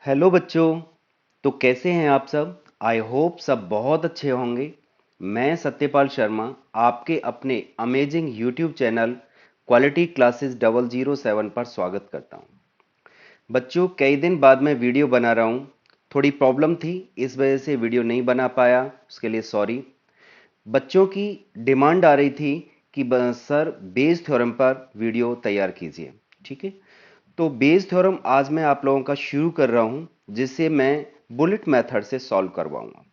Hello बच्चों। तो कैसे हैं आप सब? आई होप सब बहुत अच्छे होंगे। मैं सत्यपाल शर्मा आपके अपने amazing YouTube channel quality classes 007 पर स्वागत करता हूं। बच्चों, कई दिन बाद मैं वीडियो बना रहा हूं। थोड़ी प्रॉब्लम थी, इस वजह से वीडियो नहीं बना पाया, उसके लिए सॉरी। बच्चों की डिमांड आ रही थी कि सर बेस थ्योरम पर वीडियो तैयार कीजिए। ठीक है, तो बेस थ्योरम आज मैं आप लोगों का शुरू कर रहा हूं, जिसे मैं बुलेट मेथड से सॉल्व करवाऊंगा।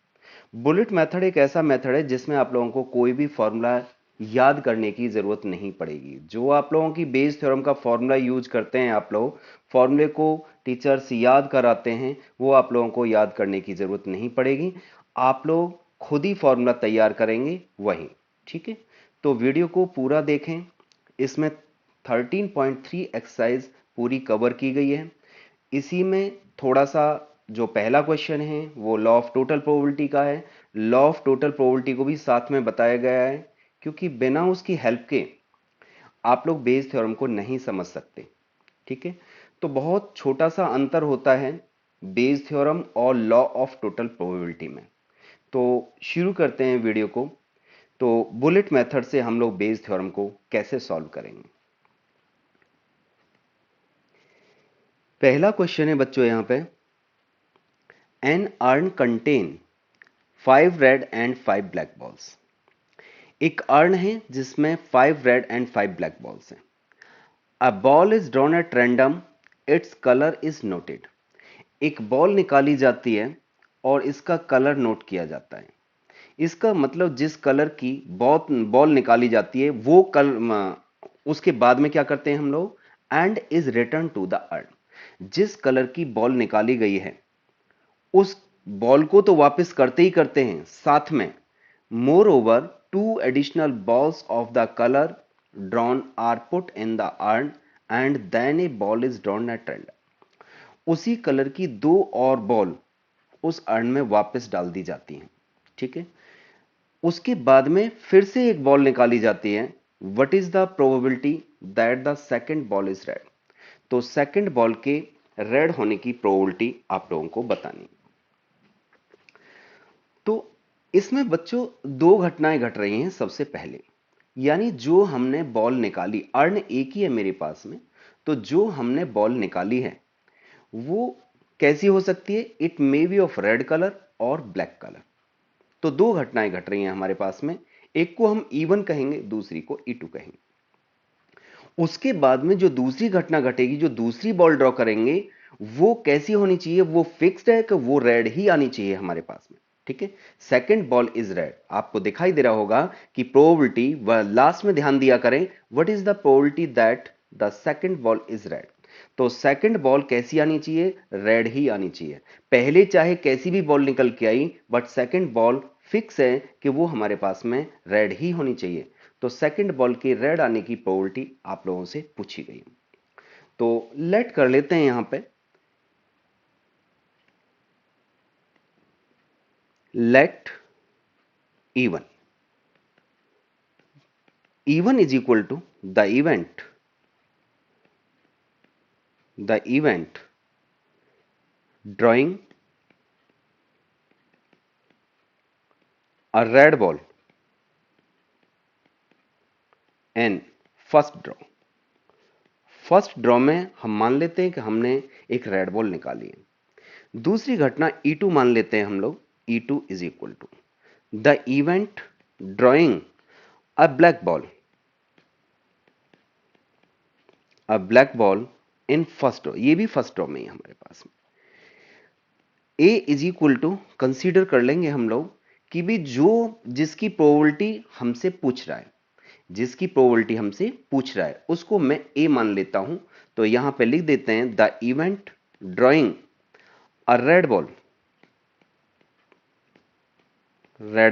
बुलेट मेथड एक ऐसा मेथड है जिसमें आप लोगों को कोई भी फॉर्मूला याद करने की जरूरत नहीं पड़ेगी। जो आप लोगों की बेस थ्योरम का फॉर्मूला यूज करते हैं, आप लोग फॉर्मूले को टीचर्स याद कराते हैं, वो आप लोगों को याद करने की जरूरत नहीं पड़ेगी। आप लोग खुद ही फॉर्मूला तैयार करेंगे वही। ठीक है, तो वीडियो को पूरा देखें। इसमें 13.3 एक्सरसाइज पूरी कवर की गई है। इसी में थोड़ा सा जो पहला क्वेश्चन है वो लॉ ऑफ टोटल प्रोबेबिलिटी का है। लॉ ऑफ टोटल प्रोबेबिलिटी को भी साथ में बताया गया है, क्योंकि बिना उसकी हेल्प के आप लोग बेस थ्योरम को नहीं समझ सकते। ठीक है, तो बहुत छोटा सा अंतर होता है बेस थ्योरम और लॉ ऑफ टोटल प्रोबेबिलिटी में। तो शुरू करते हैं वीडियो को। तो बुलेट मेथड से हम लोग बेस थ्योरम को कैसे सॉल्व करेंगे। पहला क्वेश्चन है बच्चों यहां पे, an urn contain 5 red and 5 black balls. एक अर्न है जिसमें 5 रेड एंड 5 ब्लैक बॉल्स हैं। A ball is drawn at random, its colour is noted. एक बॉल निकाली जाती है और इसका कलर नोट किया जाता है। इसका मतलब जिस कलर की बॉल निकाली जाती है वो उसके बाद में क्या करते हैं हम लोग, and is return to the urn. जिस कलर की बॉल निकाली गई है उस बॉल को तो वापस करते ही करते हैं, साथ में moreover 2 additional balls of the colour drawn are put in the urn and then a ball is drawn at random. उसी कलर की दो और बॉल उस अर्न में वापस डाल दी जाती हैं। ठीक है, उसके बाद में फिर से एक बॉल निकाली जाती है। What is the probability that the second ball is red. तो सेकंड बॉल के रेड होने की प्रोबेबिलिटी आप लोगों को बतानी। तो इसमें बच्चों दो घटनाएं घट रही हैं। सबसे पहले यानी जो हमने बॉल निकाली, अर्न एक ही है मेरे पास में, तो जो हमने बॉल निकाली है वो कैसी हो सकती है, it may be of red colour और ब्लैक कलर। तो दो घटनाएं घट रही हैं हमारे पास में। एक को हम ई वन कहेंगे, दूसरी को ई टू कहेंगे। उसके बाद में जो दूसरी घटना घटेगी, जो दूसरी बॉल ड्रॉ करेंगे, वो कैसी होनी चाहिए, वो फिक्स्ड है कि वो रेड ही आनी चाहिए हमारे पास में। ठीक है, सेकंड बॉल इज रेड। आपको दिखाई दे रहा होगा कि प्रोबेबिलिटी लास्ट में ध्यान दिया करें, what is the probability that the second ball is red. तो सेकंड बॉल कैसी आनी चाहिए, रेड ही आनी चाहिए। पहले चाहे कैसी भी बॉल निकल के आई, बट सेकंड बॉल फिक्स है कि वो हमारे पास में रेड ही होनी चाहिए। तो सेकंड बॉल के रेड आने की प्रोबेबिलिटी आप लोगों से पूछी गई। तो लेट कर लेते हैं यहां पे, late E1 E1 is equal to the event drawing a red ball in first draw। First draw में हम मान लेते हैं कि हमने एक रेड बॉल निकाली है। दूसरी घटना E2 मान लेते हैं हम लोग। E2 is equal to the event drawing a black ball, a black ball in first draw. ये भी फर्स्ट ड्रॉ में ही हमारे पास में। A is equal to consider कर लेंगे हम लोग कि भी जो जिसकी प्रोबेबिलिटी हमसे पूछ रहा है, जिसकी प्रोबेबिलिटी हमसे पूछ रहा है उसको मैं ए मान लेता हूं। तो यहां पे लिख देते हैं the event drawing a red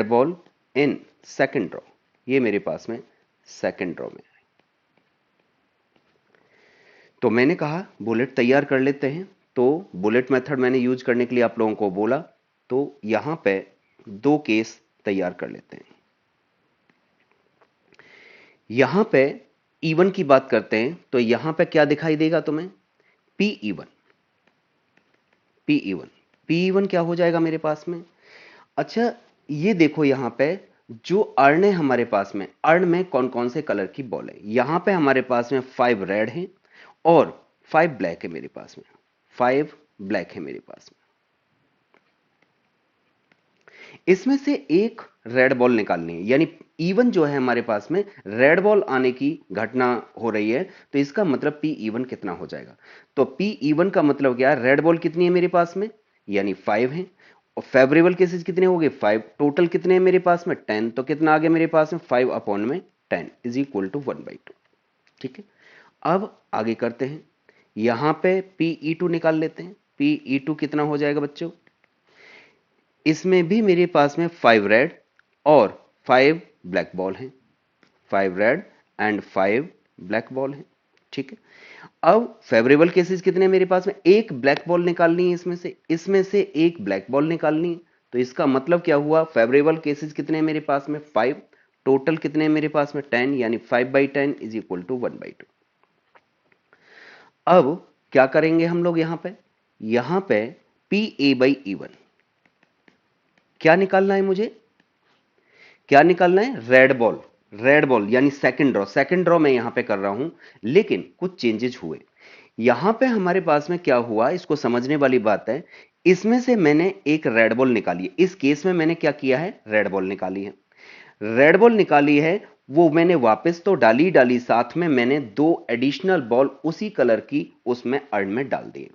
ball in second draw. ये मेरे पास में सेकंड ड्रॉ में। तो मैंने कहा बुलेट तैयार कर लेते हैं। तो बुलेट मेथड मैंने यूज करने के लिए आप लोगों को बोला, तो यहां पे दो केस तैयार कर लेते हैं। यहां पे E1 की बात करते हैं, तो यहां पे क्या दिखाई देगा तुम्हें, पी ई वन। Pe1 क्या हो जाएगा मेरे पास में? अच्छा, ये देखो यहां पे जो अर्न है हमारे पास में, अर्न में कौन कौन से कलर की बॉल है? यहां पे हमारे पास में 5 रेड है और 5 ब्लैक है मेरे पास में, 5 ब्लैक है मेरे पास में। इसमें से एक रेड बॉल निकालनी है, यानी इवन जो है हमारे पास में रेड बॉल आने की घटना हो रही है, तो इसका मतलब पी इवन कितना हो जाएगा? तो पी इवन का मतलब क्या है? रेड बॉल कितनी है मेरे पास में, यानी 5 है, और फेवरेबल केसेस कितने हो गए? 5। टोटल कितने हैं मेरे पास में? 10। तो कितना आ गया मेरे पास में? 5 अपॉन में 10 इज इक्वल टू 1/2। ठीक है, अब आगे करते हैं, यहां पे पी ई टू निकाल लेते हैं। पी ई टू कितना हो जाएगा बच्चों? इसमें भी मेरे पास में 5 रेड और 5 ब्लैक बॉल हैं, 5 रेड एंड 5 ब्लैक बॉल हैं। ठीक है, अब फेवरेबल केसेस कितने मेरे पास में? एक ब्लैक बॉल निकालनी है, इसमें से एक ब्लैक बॉल निकालनी है। तो इसका मतलब क्या हुआ? फेवरेबल केसेस कितने मेरे पास में? 5। टोटल कितने मेरे पास में? 10, यानी 5/10 इज इक्वल टू 1/2। अब क्या करेंगे हम लोग? यहां पे पी ए बाई इवन क्या निकालना है मुझे? क्या निकालना है? Red ball. रेड बॉल यानी सेकंड ड्रॉ मैं यहां पे कर रहा हूं, लेकिन कुछ चेंजेस हुए। यहां पे हमारे पास में क्या हुआ, इसको समझने वाली बात है। इसमें से मैंने एक रेड बॉल निकाली है, इस केस में मैंने क्या किया है? रेड बॉल निकाली है। रेड बॉल निकाली है, वो मैंने वापस तो डाली डाली, साथ में मैंने 2 एडिशनल बॉल उसी कलर की उसमें अर्न में डाल दी।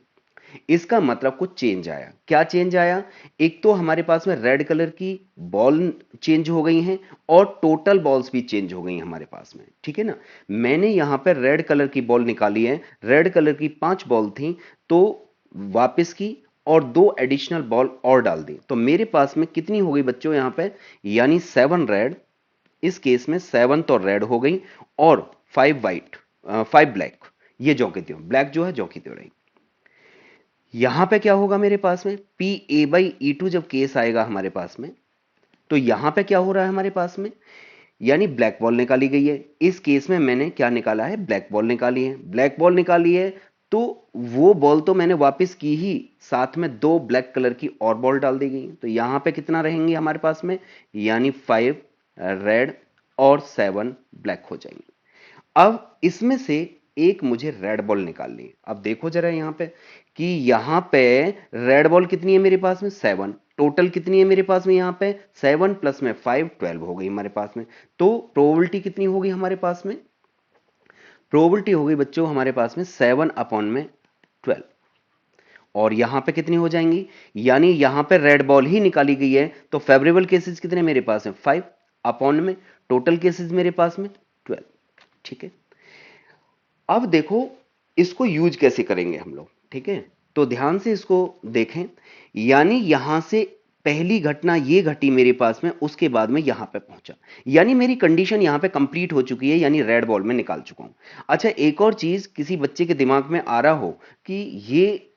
इसका मतलब कुछ चेंज आया। क्या चेंज आया? एक तो हमारे पास में रेड कलर की बॉल चेंज हो गई हैं और टोटल बॉल्स भी चेंज हो गई हैं हमारे पास में। ठीक है ना, मैंने यहां पर रेड कलर की बॉल निकाली है, रेड कलर की 5 बॉल थी, तो वापस की और 2 एडिशनल बॉल और डाल दी, तो मेरे पास में कितनी हो गई बच्चों यहां पे? यानी 7 रेड, इस केस में 7 तो रेड हो गई और 5 वाइट, 5 ब्लैक, ये जौ की त्यों, ब्लैक जो है जौ की त्यों रही। यहां पे क्या होगा मेरे पास में? P A by E two जब केस आएगा हमारे पास में, तो यहां पे क्या हो रहा है हमारे पास में? यानी ब्लैक बॉल निकाली गई है, इस केस में मैंने क्या निकाला है? ब्लैक बॉल निकाली है। ब्लैक बॉल निकाली है, तो वो बॉल तो मैंने वापस की ही, साथ में 2 ब्लैक कलर की और बॉल डाल दी गई, तो यहां पे कितना रहेंगे हमारे पास में? यानी 5 रेड और 7 ब्लैक हो जाएंगे। अब इसमें से एक मुझे रेड बॉल निकालनी है। अब देखो जरा यहां पे कि यहां पे रेड बॉल कितनी है मेरे पास में? 7। टोटल कितनी है मेरे पास में? यहां पे 7 प्लस में 5, 12 हो गई हमारे पास में। तो प्रोबेबिलिटी कितनी होगी हमारे पास में? प्रोबेबिलिटी हो गई बच्चों हमारे पास में 7 अपॉन में 12। और यहां पे कितनी हो जाएंगी? यानी यहां पे रेड बॉल ही निकाली गई है, तो फेवरेबल केसेस कितने मेरे पास में? 5 अपॉन में टोटल केसेस मेरे पास में 12। ठीक है, अब देखो इसको यूज कैसे करेंगे हम लोग। ठीक है, तो ध्यान से इसको देखें, यानी यहां से पहली घटना ये घटी मेरे पास में, उसके बाद में यहां पे पहुंचा, यानी मेरी कंडीशन यहां पे कंप्लीट हो चुकी है, यानी रेड बॉल में निकाल चुका हूं। अच्छा, एक और चीज किसी बच्चे के दिमाग में आ रहा हो कि ये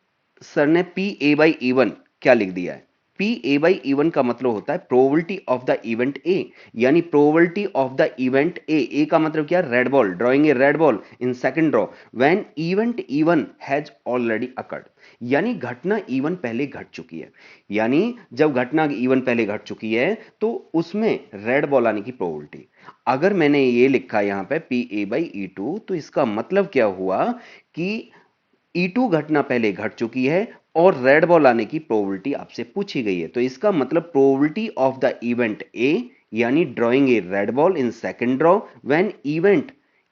सर ने पी ए बाई इवन क्या लिख दिया है? पी ए बाई इवन का मतलब होता है probability of the event A, यानी probability of the event A का मतलब क्या? Red ball, drawing a red ball in second draw when event E one has already occurred, यानी घटना इवन पहले घट चुकी है। यानी जब घटना इवन पहले घट चुकी है, तो उसमें रेड बॉल आने की प्रोबेबिलिटी, अगर मैंने ये लिखा यहां पे P A by E two, तो इसका मतलब क्या हुआ कि E2 घटना पहले घट चुकी है और रेड बॉल आने की प्रोबेबिलिटी आपसे पूछी गई है, तो इसका मतलब probability of the event A, यानी drawing a red ball in second draw when event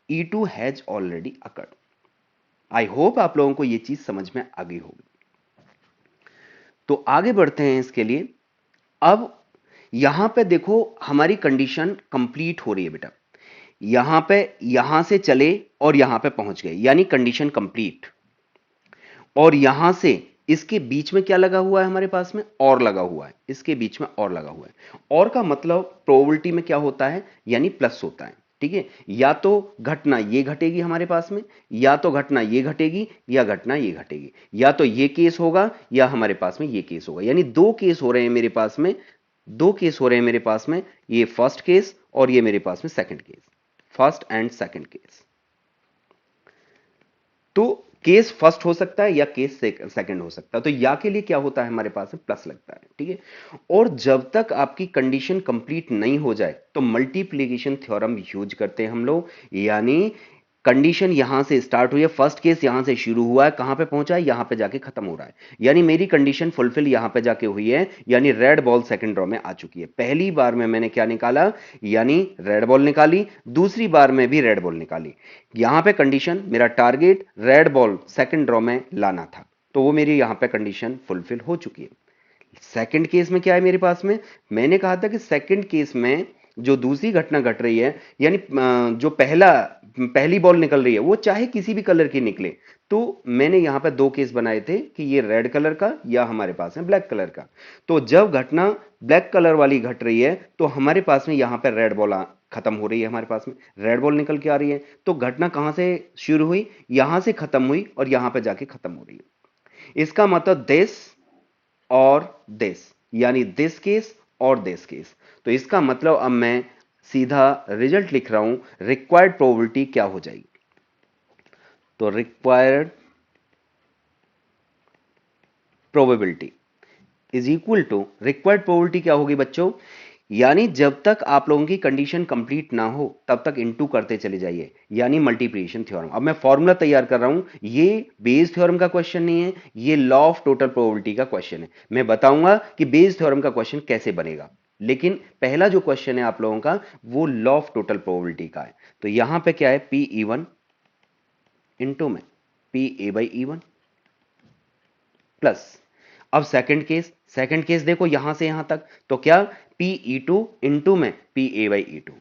E2 has already occurred. I hope आप लोगों को यह चीज समझ में आ गई होगी। तो आगे बढ़ते हैं इसके लिए। अब यहां पे देखो हमारी कंडीशन कंप्लीट हो रही है बेटा, यहां पे यहां से चले और यहां पे पहुंच गए, यानी कंडीशन कंप्लीट। और यहां से इसके बीच में क्या लगा हुआ है हमारे पास में? और लगा हुआ है, इसके बीच में और लगा हुआ है। और का मतलब प्रोबेबिलिटी में क्या होता है? यानी प्लस होता है। ठीक है, या तो घटना ये घटेगी हमारे पास में, या तो घटना ये घटेगी, या घटना ये घटेगी, या तो ये केस होगा या हमारे पास में ये केस होगा, यानी 2 केस हो रहे हैं मेरे पास में, 2 केस हो रहे हैं मेरे पास में, ये फर्स्ट केस और ये मेरे पास में second case, first and second case. तो केस फर्स्ट हो सकता है या केस सेकंड हो सकता है, तो या के लिए क्या होता है हमारे पास में प्लस लगता है, ठीक है। और जब तक आपकी कंडीशन कंप्लीट नहीं हो जाए तो मल्टीप्लिकेशन थ्योरम यूज करते हैं हम लोग। यानी कंडीशन यहां से स्टार्ट हुई है, फर्स्ट केस यहां से शुरू हुआ है, कहां पे पहुंचा है, यहां पे जाके खत्म हो रहा है। यानी मेरी कंडीशन फुलफिल यहां पे जाके हुई है, यानी रेड बॉल सेकंड ड्रॉ में आ चुकी है। पहली बार में मैंने क्या निकाला, यानी रेड बॉल निकाली, दूसरी बार में भी रेड बॉल निकाली। यहां पे कंडीशन, मेरा target red ball second draw में लाना था, तो वो मेरी यहां पे कंडीशन फुलफिल हो चुकी है। सेकंड केस में क्या है मेरे पास में, मैंने कहा था कि सेकंड केस में जो दूसरी घटना घट रही है, यानी जो पहली बॉल निकल रही है वो चाहे किसी भी कलर की निकले, तो मैंने यहां पर दो केस बनाए थे कि ये रेड कलर का या हमारे पास है ब्लैक कलर का। तो जब घटना ब्लैक कलर वाली घट रही है तो हमारे पास में यहां पर रेड बॉल खत्म हो रही है, हमारे पास में रेड बॉल निकल के आ रही है। तो घटना कहां से शुरू हुई, यहां से खत्म हुई और यहां पर जाके खत्म हो रही है। इसका मतलब दिस और दिस, यानी दिस केस और दिस केस। तो इसका मतलब अब मैं सीधा रिजल्ट लिख रहा हूं, रिक्वायर्ड प्रोबेबिलिटी क्या हो जाएगी। तो required probability is equal to, required probability क्या होगी बच्चों, यानी जब तक आप लोगों की कंडीशन कंप्लीट ना हो तब तक इनटू करते चले जाइए, यानी मल्टीप्लिकेशन थ्योरम। अब मैं फॉर्मूला तैयार कर रहा हूं, ये बेस थ्योरम का क्वेश्चन नहीं है, ये लॉ ऑफ टोटल प्रोबेबिलिटी का क्वेश्चन है। मैं बताऊंगा कि बेस थ्योरम का क्वेश्चन कैसे बनेगा, लेकिन पहला जो क्वेश्चन है आप लोगों का वो लॉ ऑफ टोटल प्रोबेबिलिटी का है। तो यहां पे क्या है, पी ई वन इंटू में P A by E one plus, अब सेकंड केस देखो यहां से यहां तक, तो क्या पी ई टू इंटू में P A by E two,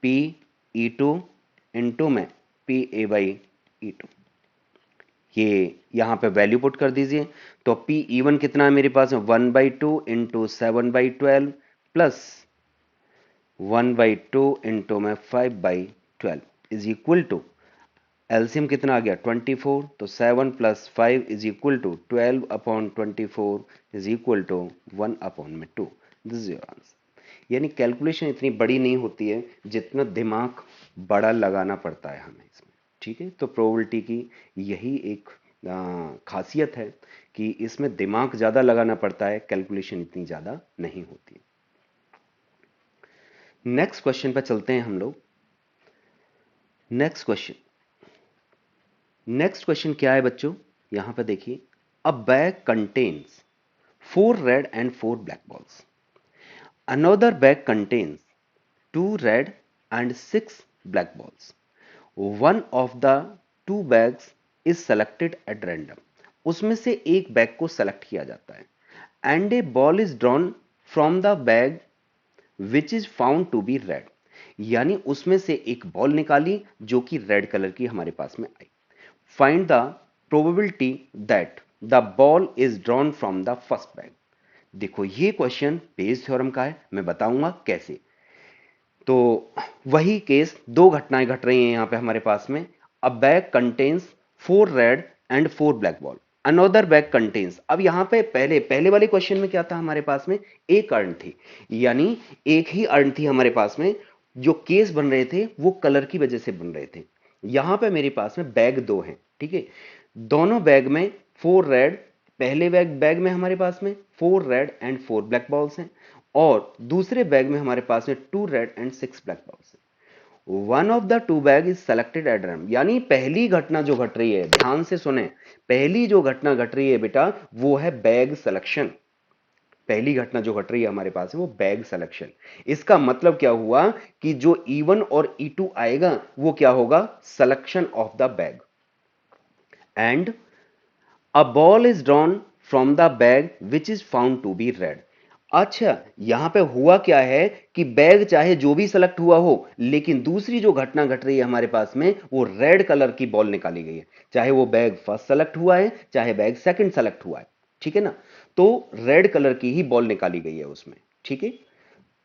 P E two into में P A by E two, ये यहां पे वैल्यू पुट कर दीजिए। तो पी ई वन कितना है मेरे पास में, 1/2 इंटू 7/12 प्लस 1/2 इंटू में 5/12 इज इक्वल टू, एलसीएम कितना आ गया 24, तो 7 plus 5 is equal to 12 upon 24 is equal to 1 upon में 2। This is your answer. यानी कैलकुलेशन इतनी बड़ी नहीं होती है जितना दिमाग बड़ा लगाना पड़ता है हमें इसमें, ठीक है। तो प्रोबेबिलिटी की यही एक खासियत है कि इसमें दिमाग ज्यादा लगाना पड़ता है, कैलकुलेशन इतनी ज्यादा नहीं होती। नेक्स्ट क्वेश्चन पर चलते हैं हम लोग। नेक्स्ट क्वेश्चन क्या है बच्चों, यहां पर देखिए, a bag contains 4 red and 4 black balls, another bag contains 2 red and 6 black balls, one of the 2 bags is selected at random, उसमें से एक बैग को सेलेक्ट किया जाता है, and a ball is drawn from the bag which is found to be red, यानी उसमें से एक बॉल निकाली जो कि रेड कलर की हमारे पास में आई। Find the probability that the ball is drawn from the first bag. देखो ये क्वेश्चन बेस थ्योरम का है, मैं बताऊंगा कैसे। तो वही केस, दो घटनाएं घट रही हैं यहां पे हमारे पास में। अ bag contains 4 red and 4 black ball, another bag contains, अब यहां पे पहले पहले वाले क्वेश्चन में क्या था हमारे पास में, एक अर्न थी, यानी एक ही अर्न थी हमारे पास में। जो केस बन रहे थे वो कलर की वजह से बन रहे थे। यहां पे मेरे पास में बैग दो हैं, ठीक है। दोनों बैग में 4 रेड, पहले बैग में हमारे पास में 4 रेड एंड 4 ब्लैक बॉल्स हैं, और दूसरे बैग में हमारे पास में 2 रेड एंड 6 ब्लैक बॉल्स हैं। One of the 2 bag is selected at random, यानी पहली घटना जो घट रही है, ध्यान से सुने, पहली जो घटना घट रही है बेटा वो है बैग सिलेक्शन। पहली घटना जो घट रही है हमारे पास है वो बैग सिलेक्शन। इसका मतलब क्या हुआ कि जो E1 और E2 आएगा वो क्या होगा, selection of the bag, and a ball is drawn from the bag which is found to be red. अच्छा, यहां पे हुआ क्या है कि बैग चाहे जो भी सेलेक्ट हुआ हो, लेकिन दूसरी जो घटना घट रही है हमारे पास में वो रेड कलर की बॉल निकाली गई है, चाहे वो बैग फर्स्ट सेलेक्ट हुआ है चाहे बैग सेकंड सेलेक्ट हुआ है, ठीक है ना। तो रेड कलर की ही बॉल निकाली गई है उसमें, ठीक है।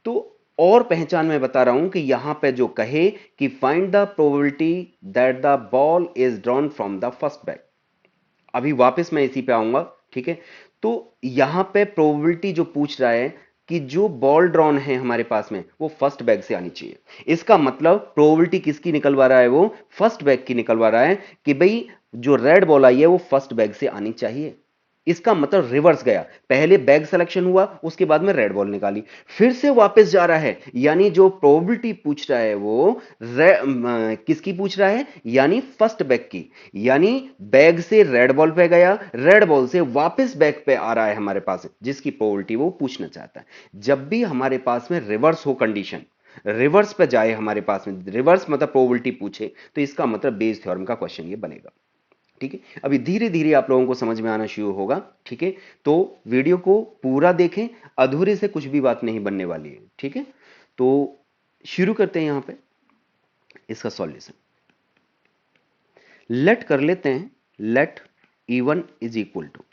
तो और पहचान मैं बता रहा हूं कि यहां पे जो कहे कि find the probability that the ball is drawn from the first bag, अभी वापस मैं इसी पे आऊंगा, ठीक है। तो यहां पे प्रोबेबिलिटी जो पूछ रहा है कि जो बॉल ड्रॉन है हमारे पास में वो फर्स्ट बैग से आनी चाहिए। इसका मतलब प्रोबेबिलिटी किसकी निकलवा रहा है, वो फर्स्ट बैग की निकलवा रहा है कि भाई जो रेड बॉल आई है वो फर्स्ट बैग से आनी चाहिए। इसका मतलब रिवर्स गया, पहले बैग सिलेक्शन हुआ, उसके बाद में रेड बॉल निकाली, फिर से वापस जा रहा है। यानी जो प्रोबेबिलिटी पूछ रहा है वो किसकी पूछ रहा है, यानी फर्स्ट बैग की। यानी बैग से रेड बॉल पे गया, रेड बॉल से वापस बैग पे आ रहा है हमारे पास, जिसकी प्रोबेबिलिटी वो पूछना चाहता है। जब भी हमारे पास में रिवर्स हो कंडीशन, रिवर्स पे जाए हमारे पास में, रिवर्स मतलब प्रोबेबिलिटी पूछे, तो इसका मतलब बेस थ्योरम का क्वेश्चन ये बनेगा। ठीक है, अभी धीरे धीरे आप लोगों को समझ में आना शुरू होगा। ठीक है, तो वीडियो को पूरा देखें, अधूरे से कुछ भी बात नहीं बनने वाली है। ठीक है, तो शुरू करते हैं यहां पे इसका सॉल्यूशन। लेट कर लेते हैं, let E1 is equal to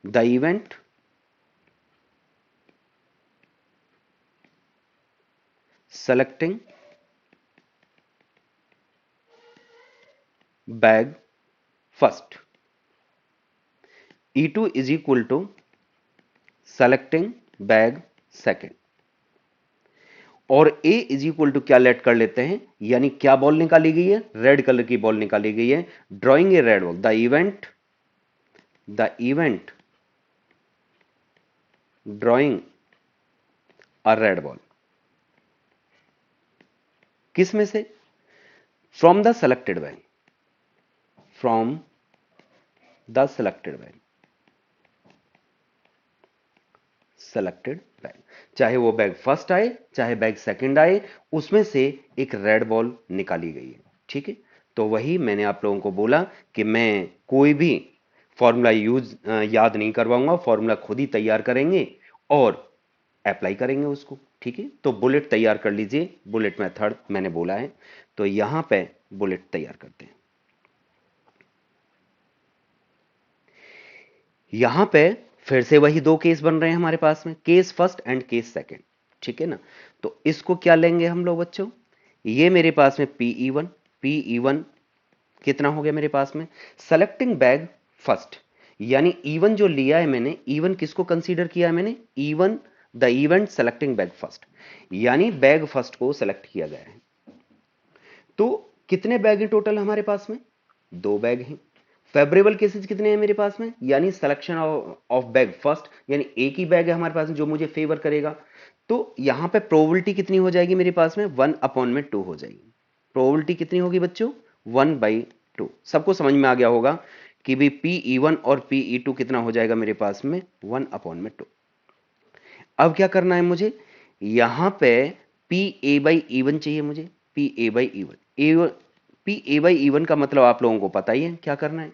the event selecting bag first, E2 is equal to selecting bag second, और A इज इक्वल टू क्या लेट कर लेते हैं, यानी क्या बॉल निकाली गई है, रेड कलर की बॉल निकाली गई है, drawing a red ball, the event drawing a red ball, किस में से, from the selected bag, from the selected bag, चाहे वो बैग फर्स्ट आए चाहे बैग सेकंड आए, उसमें से एक रेड बॉल निकाली गई है। ठीक है, तो वही मैंने आप लोगों को बोला कि मैं कोई भी फॉर्मूला याद नहीं करवाऊंगा, फॉर्मूला खुद ही तैयार करेंगे और अप्लाई करेंगे उसको। ठीक है, तो बुलेट तैयार कर लीजिए, बुलेट मेथड मैंने बोला है, तो यहां पे बुलेट तैयार करते हैं। यहां पे फिर से वही दो केस बन रहे हैं हमारे पास में, case first and case second. ठीक है ना, तो इसको क्या लेंगे हम लोग बच्चों, ये मेरे पास में पी ई वन कितना हो गया मेरे पास में, सेलेक्टिंग बैग फर्स्ट, यानी E1 जो लिया है मैंने, E1 किसको कंसीडर किया है मैंने, E1 the event selecting bag first, यानी बैग फर्स्ट को सेलेक्ट किया गया है। तो कितने बैग हैं टोटल हमारे पास में, दो बैग हैं। फेवरेबल केसेस कितने हैं मेरे पास में, यानी सिलेक्शन ऑफ बैग फर्स्ट, यानी एक ही बैग है हमारे पास में जो मुझे फेवर करेगा। तो यहां पे प्रोबेबिलिटी कितनी हो जाएगी मेरे पास में, 1/2 हो जाएगी। प्रोबेबिलिटी कितनी होगी बच्चों, 1/2। सबको समझ में आ गया होगा कि भी Pe1 और Pe2 कितना हो जाएगा मेरे पास में, 1/2। अब क्या करना है मुझे, यहां पे Pa/E1 चाहिए मुझे, Pa/E1, Pa/E1 का मतलब आप लोगों को पता ही है क्या करना है,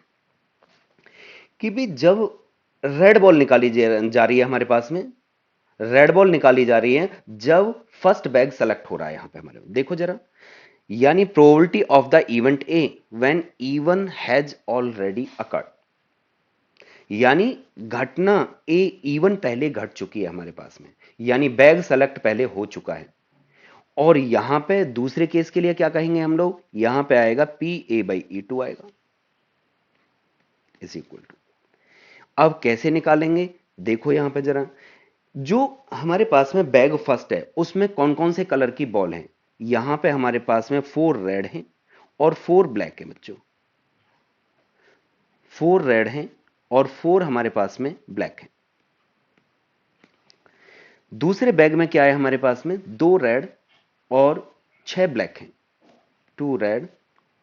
कि भी जब रेड बॉल निकाली जा रही है हमारे पास में, रेड बॉल निकाली जा रही है जब फर्स्ट बैग सेलेक्ट हो रहा है, यहां पे हमारे देखो जरा, यानी probability of the event A when E1 has already occurred, यानी घटना ए E1 पहले घट चुकी है हमारे पास में, यानी बैग सेलेक्ट पहले हो चुका है। और यहां पे दूसरे केस के लिए क्या कहेंगे हम लोग, यहां पे आएगा Pa/E2 आएगा, इज इक्वल टू, अब कैसे निकालेंगे, देखो यहां पे जरा, जो हमारे पास में बैग फर्स्ट है उसमें कौन कौन से कलर की बॉल हैं, यहां पे हमारे पास में 4 रेड हैं और 4 ब्लैक है बच्चों, 4 रेड हैं और 4 हमारे पास में ब्लैक है। दूसरे बैग में क्या है हमारे पास में, 2 रेड और 6 ब्लैक हैं, 2 रेड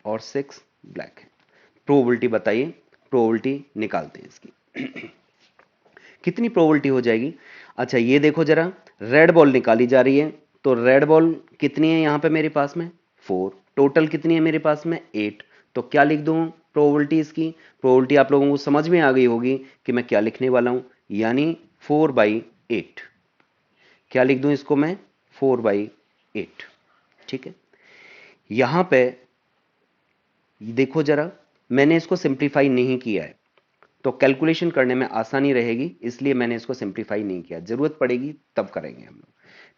और 6 ब्लैक है। प्रोबेबिलिटी बताइए, प्रोबेबिलिटी निकालते हैं इसकी कितनी प्रोबेबिलिटी हो जाएगी। अच्छा ये देखो जरा, रेड बॉल निकाली जा रही है, तो रेड बॉल कितनी है यहां पे मेरे पास में, 4, टोटल कितनी है मेरे पास में, 8। तो क्या लिख दूं प्रोबेबिलिटी इसकी, प्रोबेबिलिटी आप लोगों को समझ में आ गई होगी कि मैं क्या लिखने वाला हूं, यानी 4/8। क्या लिख दूं इसको मैं, 4/8। ठीक है, यहां पे देखो जरा, मैंने इसको सिंप्लीफाई नहीं किया है, तो कैलकुलेशन करने में आसानी रहेगी, इसलिए मैंने इसको सिंप्लीफाई नहीं किया, जरूरत पड़ेगी तब करेंगे हम लोग।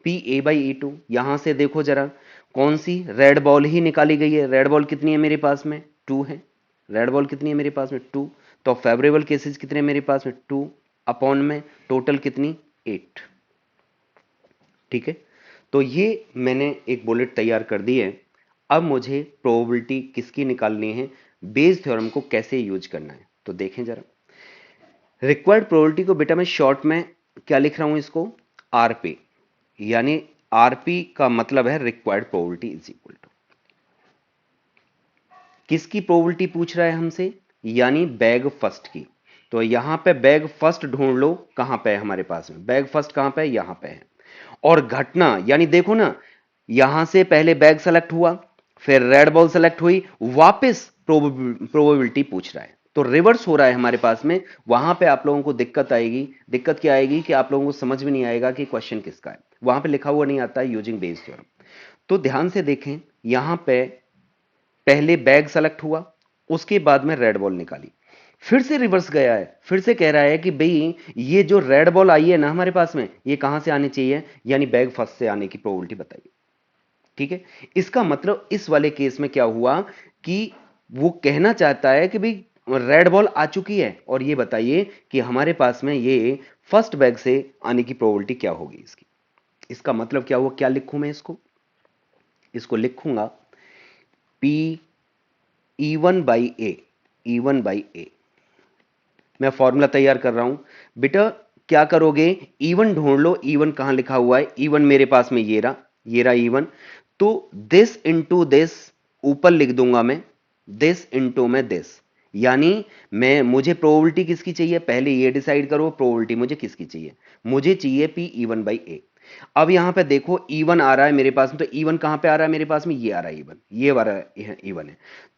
Pa/E2, यहां से देखो जरा, कौन सी रेड बॉल ही निकाली गई है, रेड बॉल कितनी है मेरे पास में, 2 है, रेड बॉल कितनी है मेरे पास में, 2। तो फेवरेबल केसेस कितने मेरे पास में, 2 अपॉन में टोटल कितनी, 8। ठीक है, तो ये मैंने एक बुलेट तैयार कर दी है। अब मुझे प्रोबेबिलिटी किसकी निकालनी है, बेस थ्योरम को कैसे यूज करना है। तो देखें जरा, रिक्वायर्ड प्रोबेबिलिटी को बेटा मैं शॉर्ट में क्या लिख रहा हूं, इसको आरपी, यानी आरपी का मतलब है required probability is equal to, किसकी प्रोबेबिलिटी पूछ रहा है हमसे, यानी बैग फर्स्ट की। तो यहां पे बैग फर्स्ट ढूंढ लो, कहां पे है हमारे पास में बैग फर्स्ट, कहां पे है, यहां पे है। और घटना यानी देखो ना, यहां से पहले बैग सेलेक्ट हुआ, फिर रेड बॉल सेलेक्ट हुई, वापस प्रोबेबिलिटी पूछ रहा है, तो रिवर्स हो रहा है हमारे पास में। वहां पे आप लोगों को दिक्कत आएगी। दिक्कत क्या आएगी कि आप लोगों को समझ में नहीं आएगा कि क्वेश्चन किसका है, वहां पे लिखा हुआ नहीं आता है यूजिंग बेस थ्योरम। तो ध्यान से देखें, यहां पे पहले बैग सेलेक्ट हुआ, उसके बाद में रेड बॉल निकाली, फिर से रिवर्स गया है, फिर से कह रहा है कि भाई ये जो रेड बॉल आई है ना हमारे पास में, ये कहां से आनी चाहिए, यानी बैग फर्स्ट से आने की प्रोबेबिलिटी बताइए। ठीक है, इसका मतलब इस वाले केस में क्या हुआ कि वो कहना चाहता है कि भाई रेड बॉल आ चुकी है, और ये बताइए कि हमारे पास में ये फर्स्ट बैग से आने की प्रोबेबिलिटी क्या होगी इसकी। इसका मतलब क्या हुआ, क्या लिखूं मैं इसको, इसको लिखूंगा P E one by A, E one by A. मैं फॉर्मूला तैयार कर रहा हूं बेटा, क्या करोगे, E1 ढूंढ लो, E1 कहां लिखा हुआ है, E1 मेरे पास में ये रहा, ये रहा E1। तो दिस इंटू दिस ऊपर लिख दूंगा मैं, दिस इंटू में दिस, यानी मैं, मुझे प्रोबेबिलिटी किसकी चाहिए, पहले ये डिसाइड करो प्रोबेबिलिटी मुझे किसकी चाहिए, मुझे चाहिए पी E1 बाई ए। अब यहां पे देखो E1 आ रहा है मेरे पास में, तो E1 कहां पे आ रहा है मेरे पास में, ये आ रहा है E1, ये वाला E1 है।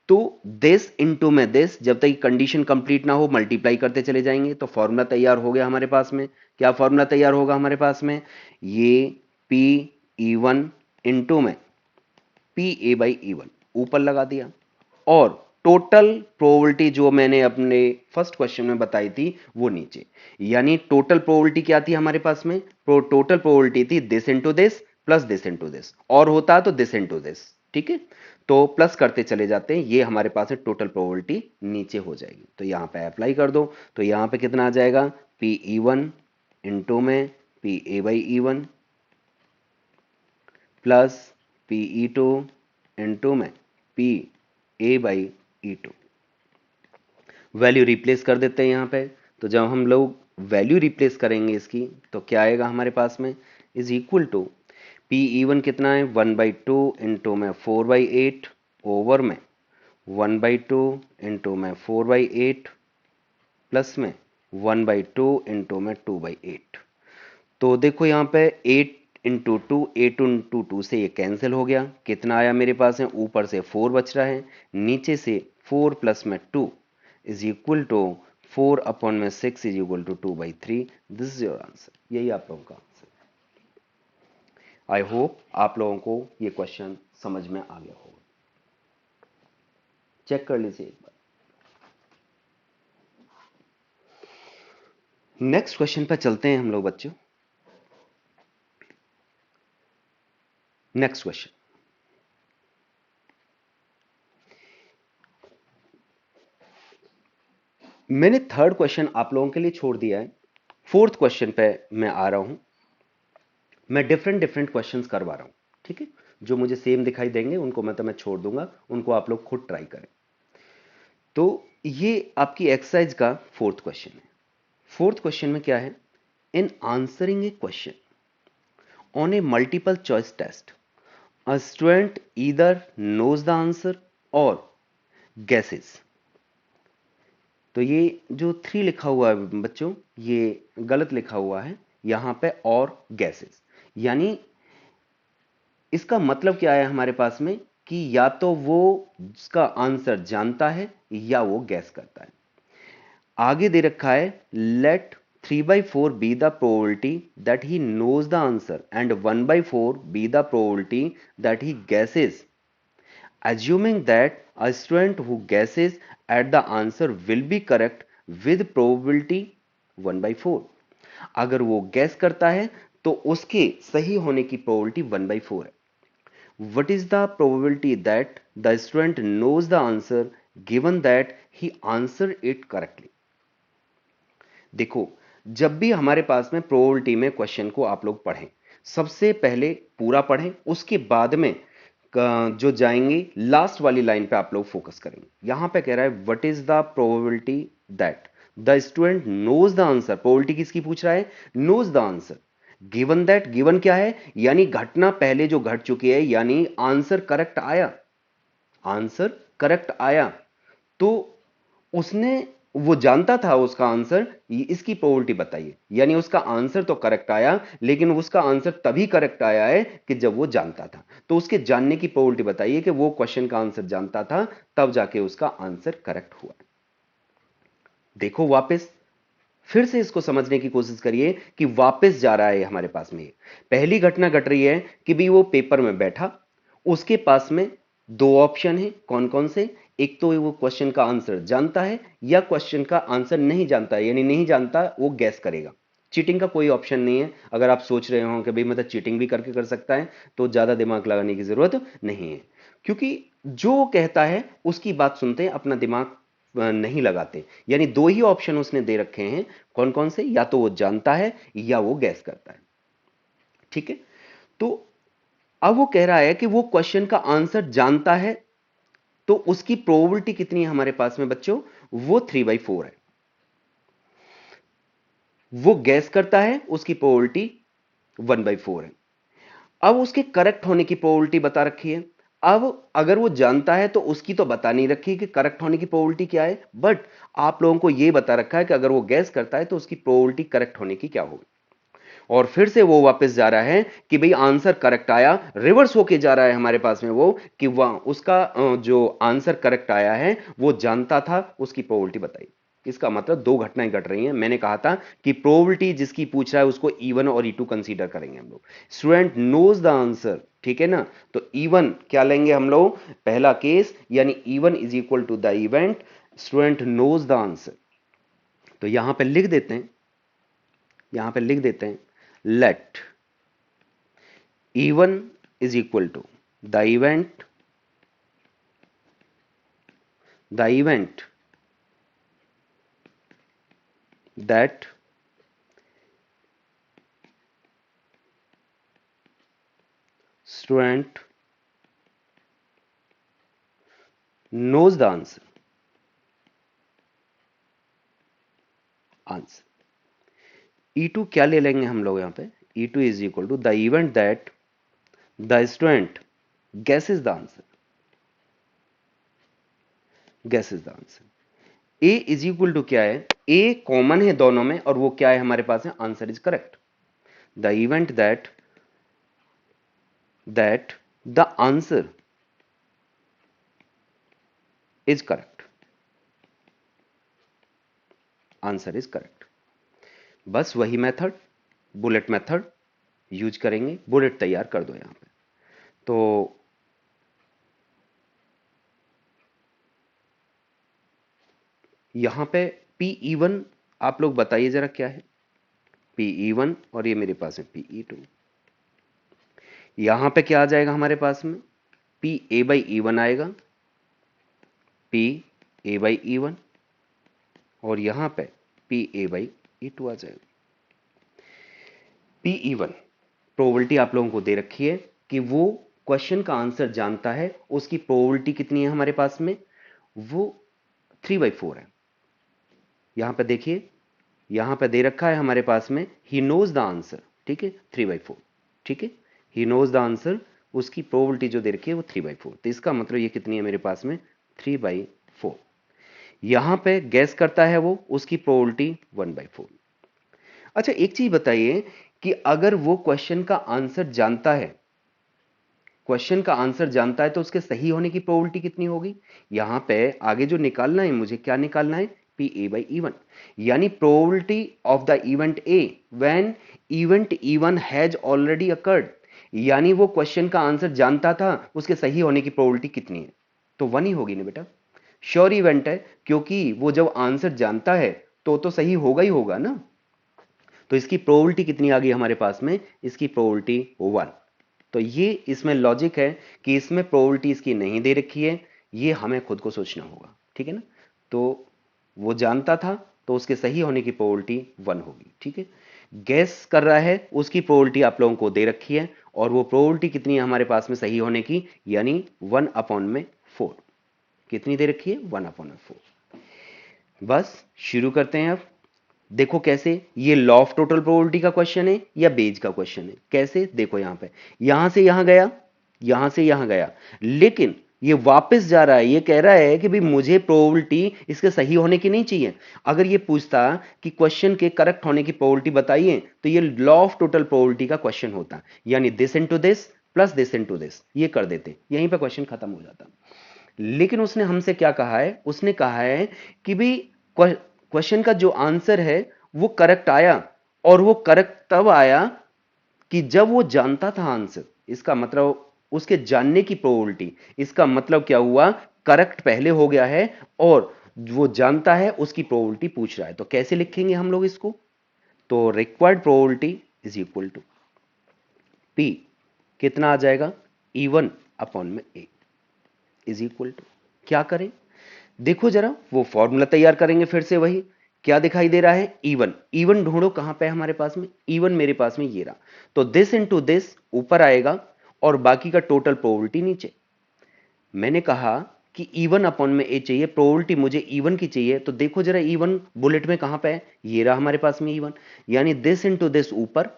तो दिस इंटू में दिस, जब तक कंडीशन कंप्लीट ना हो मल्टीप्लाई करते चले जाएंगे, तो फॉर्मूला तैयार हो गया हमारे पास में। क्या फॉर्मूला तैयार होगा हमारे पास में, ये पी E1 इंटू में पी ए बाई E1 ऊपर लगा दिया, और टोटल प्रोबेबिलिटी जो मैंने अपने फर्स्ट क्वेश्चन में बताई थी वो नीचे, यानी टोटल प्रोबेबिलिटी क्या थी हमारे पास में, टोटल प्रोबेबिलिटी थी this into this plus this into this, और होता तो दिस इंटू दिस। ठीक है, तो प्लस करते चले जाते हैं, ये हमारे पास है टोटल प्रोबेबिलिटी नीचे हो जाएगी। तो यहां पे अप्लाई कर दो, तो यहां पे कितना आ जाएगा, पी E1 इंटू में P A by E1 plus P E2 into में P A by E2। Value replace कर देते हैं यहां पे। तो जब हम लोग वैल्यू रिप्लेस करेंगे इसकी, तो क्या आएगा हमारे पास में, is equal to P E1 कितना है, 1/2 इंटू में 4/8 ओवर में 1/2 इंटू में 4/8 प्लस में 1/2 इंटू में 2/8। तो देखो यहां पे 8 इंटू टू, 8 इंटू टू से ये कैंसिल हो गया, कितना आया मेरे पास है, ऊपर से 4 बच रहा है, नीचे से 4 प्लस में 2 इज इक्वल टू 4 अपॉन में 6 is equal to 2/3। This is your answer, यही आप लोगों का आंसर। आई होप आप लोगों को ये क्वेश्चन समझ में आ गया होगा। चेक कर लीजिए एक बार। नेक्स्ट क्वेश्चन पे चलते हैं हम लोग बच्चों। नेक्स्ट क्वेश्चन, मैंने थर्ड क्वेश्चन आप लोगों के लिए छोड़ दिया है, फोर्थ क्वेश्चन पे मैं आ रहा हूं। मैं डिफरेंट डिफरेंट क्वेश्चंस करवा रहा हूं, ठीक है, जो मुझे सेम दिखाई देंगे उनको मैं छोड़ दूंगा, उनको आप लोग खुद ट्राई करें। तो ये आपकी एक्सरसाइज का फोर्थ क्वेश्चन है। फोर्थ क्वेश्चन में क्या है, in answering a question on a multiple choice test a student either knows the answer और guesses। तो ये जो 3 लिखा हुआ है बच्चों, ये गलत लिखा हुआ है यहां पे, और guesses, यानी इसका मतलब क्या है हमारे पास में, कि या तो वो उसका आंसर जानता है या वो गैस करता है। आगे दे रखा है, let 3/4 be the probability that he knows the answer and 1/4 be the probability that he guesses, assuming that a student who guesses at the answer will be correct with probability 1/4। अगर वो gas करता है तो उसके सही होने की probability 1/4 है। What is the probability that the student knows the answer given that he answered it correctly? देखो, जब भी हमारे पास में प्रोबेबिलिटी में क्वेश्चन को आप लोग पढ़ें, सबसे पहले पूरा पढ़ें, उसके बाद में जो जाएंगे लास्ट वाली लाइन पे आप लोग फोकस करेंगे। यहां पे कह रहा है what is the probability that the student knows the answer. Probability किसकी पूछ रहा है? Knows the answer. Given that, given क्या है? यानी घटना पहले जो घट चुकी है, यानी आंसर करेक्ट आया, आंसर करेक्ट आया, तो उसने, वो जानता था उसका आंसर, इसकी प्रोबेबिलिटी बताइए। यानी उसका आंसर तो करेक्ट आया, लेकिन उसका आंसर तभी करेक्ट आया है कि जब वो जानता था। तो उसके जानने की प्रोबेबिलिटी बताइए कि वो क्वेश्चन का आंसर जानता था, तब जाके उसका आंसर करेक्ट हुआ। देखो वापस फिर से इसको समझने की कोशिश करिए कि वापस जा रहा है हमारे पास में। पहली घटना घट रही है कि भी वो पेपर में बैठा, उसके पास में दो ऑप्शन है। कौन कौन से? एक तो वो क्वेश्चन का आंसर जानता है, या क्वेश्चन का आंसर नहीं जानता है, यानी नहीं जानता, वो गैस करेगा। चीटिंग का कोई ऑप्शन नहीं है। अगर आप सोच रहे हो कि भाई मतलब चीटिंग भी करके कर सकता है, तो ज्यादा दिमाग लगाने की जरूरत नहीं है, क्योंकि जो कहता है उसकी बात सुनते हैं, अपना दिमाग नहीं लगाते। यानी दो ही ऑप्शन उसने दे रखे हैं। कौन कौन से? या तो वो जानता है या वो गैस करता है। ठीक है, तो अब वो कह रहा है कि वो क्वेश्चन का आंसर जानता है, तो उसकी प्रोबेबिलिटी कितनी है हमारे पास में बच्चों? वो 3/4 है। वो गैस करता है, उसकी प्रोबेबिलिटी 1/4 है। अब उसके करेक्ट होने की प्रोबेबिलिटी बता रखी है। अब अगर वो जानता है तो उसकी तो बता नहीं रखी कि करेक्ट होने की प्रोबेबिलिटी क्या है, बट आप लोगों को यह बता रखा है कि अगर वो गैस करता है तो उसकी प्रोबेबिलिटी करेक्ट होने की क्या होगी। और फिर से वो वापस जा रहा है कि भाई आंसर करेक्ट आया, रिवर्स होके जा रहा है हमारे पास में वो, कि वह उसका जो आंसर करेक्ट आया है वो जानता था, उसकी प्रोबेबिलिटी बताई। इसका मतलब दो घटनाएं घट रही हैं। मैंने कहा था कि प्रोबेबिलिटी जिसकी पूछ रहा है उसको E1 और E2 कंसीडर करेंगे हम लोग। स्टूडेंट नोज द आंसर, ठीक है ना, तो E1 क्या लेंगे हम लोग? पहला केस, यानी E1 is equal to the event student knows the answer. तो यहां पे लिख देते हैं, यहां पे लिख देते हैं let E1 is equal to the event that student knows the answer. E2 क्या ले लेंगे हम लोग यहां पे? E2 is equal to the event that the student guesses the answer. Guesses the answer. A is equal to क्या है? A common है दोनों में, और वो क्या है हमारे पास है? Answer is correct. The event that the answer is correct. Answer is correct. बस वही मेथड, बुलेट मेथड यूज करेंगे। बुलेट तैयार कर दो यहां पे। तो यहां पे PE1 आप लोग बताइए जरा क्या है? PE1 और ये मेरे पास है PE2। यहां पे क्या आ जाएगा हमारे पास में? PA/E1 आएगा, PA/E1, और यहां पे PA/E2 आ जाएगा। PE1 प्रोबेबिलिटी आप लोगों को दे रखी है कि वो क्वेश्चन का आंसर जानता है। उसकी प्रोबेबिलिटी कितनी है हमारे पास में? वो 3/4 है। यहां पे देखिए, यहां पे दे रखा है हमारे पास में ही नोज द आंसर, ठीक है, 3/4। ठीक है, ही नोज द आंसर, उसकी प्रोबेबिलिटी जो दे रखी है वो 3/4। तो इसका मतलब ये कितनी है मेरे पास में? 3/4। यहां पे गैस करता है वो, उसकी प्रोबेबिलिटी 1/4। अच्छा एक चीज बताइए कि अगर वो क्वेश्चन का आंसर जानता है, क्वेश्चन का आंसर जानता है, तो उसके सही होने की प्रोबेबिलिटी कितनी होगी? यहां पे आगे जो निकालना है मुझे, क्या निकालना है? PA/E1, यानी probability of the event A when event E1 has already occurred. यानी वो क्वेश्चन का आंसर जानता था, उसके सही होने की प्रोबेबिलिटी कितनी है? तो 1 ही होगी ना बेटा। श्योर इवेंट है, क्योंकि वो जब आंसर जानता है तो सही होगा ही होगा ना। तो इसकी प्रोबेबिलिटी कितनी आ गई हमारे पास में? इसकी प्रोबेबिलिटी 1। तो ये इसमें लॉजिक है कि इसमें प्रोबेबिलिटी इसकी नहीं दे रखी है, ये हमें खुद को सोचना होगा। ठीक है ना, तो वो जानता था, तो उसके सही होने की प्रोबेबिलिटी 1 होगी। ठीक है, गैस कर रहा है, उसकी प्रोबेबिलिटी आप लोगों को दे रखी है, और वो प्रोबेबिलिटी कितनी है हमारे पास में सही होने की, यानी 1/4। कितनी दे रखी है? 1/4। बस शुरू करते हैं अब। देखो कैसे, ये लॉ ऑफ टोटल प्रोबेबिलिटी का क्वेश्चन है या बेज का क्वेश्चन है। कैसे? देखो यहां पे, यहां से यहां गया, यहां से यहां गया, लेकिन ये वापस जा रहा है। ये कह रहा है कि भाई मुझे प्रोबेबिलिटी इसके सही होने की नहीं चाहिए। अगर ये पूछता कि क्वेश्चन के करेक्ट होने की प्रोबेबिलिटी बताइए, तो ये लॉ ऑफ टोटल प्रोबेबिलिटी का क्वेश्चन होता, यानी this into this plus this into this, ये कर देते, यहीं पे क्वेश्चन खत्म हो जाता। लेकिन उसने हमसे क्या कहा है? उसने कहा है कि भाई क्वेश्चन का जो आंसर है वो करेक्ट आया, और वो करेक्ट तब आया कि जब वो जानता था आंसर। इसका मतलब उसके जानने की प्रोबेबिलिटी, इसका मतलब क्या हुआ? करेक्ट पहले हो गया है और वो जानता है उसकी प्रोबेबिलिटी पूछ रहा है। तो कैसे लिखेंगे हम लोग इसको? तो required probability is equal to P, कितना आ जाएगा? E1/A इज इक्वल टू, क्या करें? देखो जरा, वो फॉर्मूला तैयार करेंगे फिर से। वही क्या दिखाई दे रहा है? E1। E1 ढूंढो, कहां पे है हमारे पास में? E1 मेरे पास में ये रहा। तो दिस इंटू दिस ऊपर आएगा और बाकी का टोटल प्रोबेबिलिटी नीचे। मैंने कहा कि E1/A चाहिए, प्रोबेबिलिटी मुझे E1 की चाहिए। तो देखो जरा, E1 बुलेट में कहां पे है? ये रहा हमारे पास में E1, यानी दिस इंटू दिस ऊपर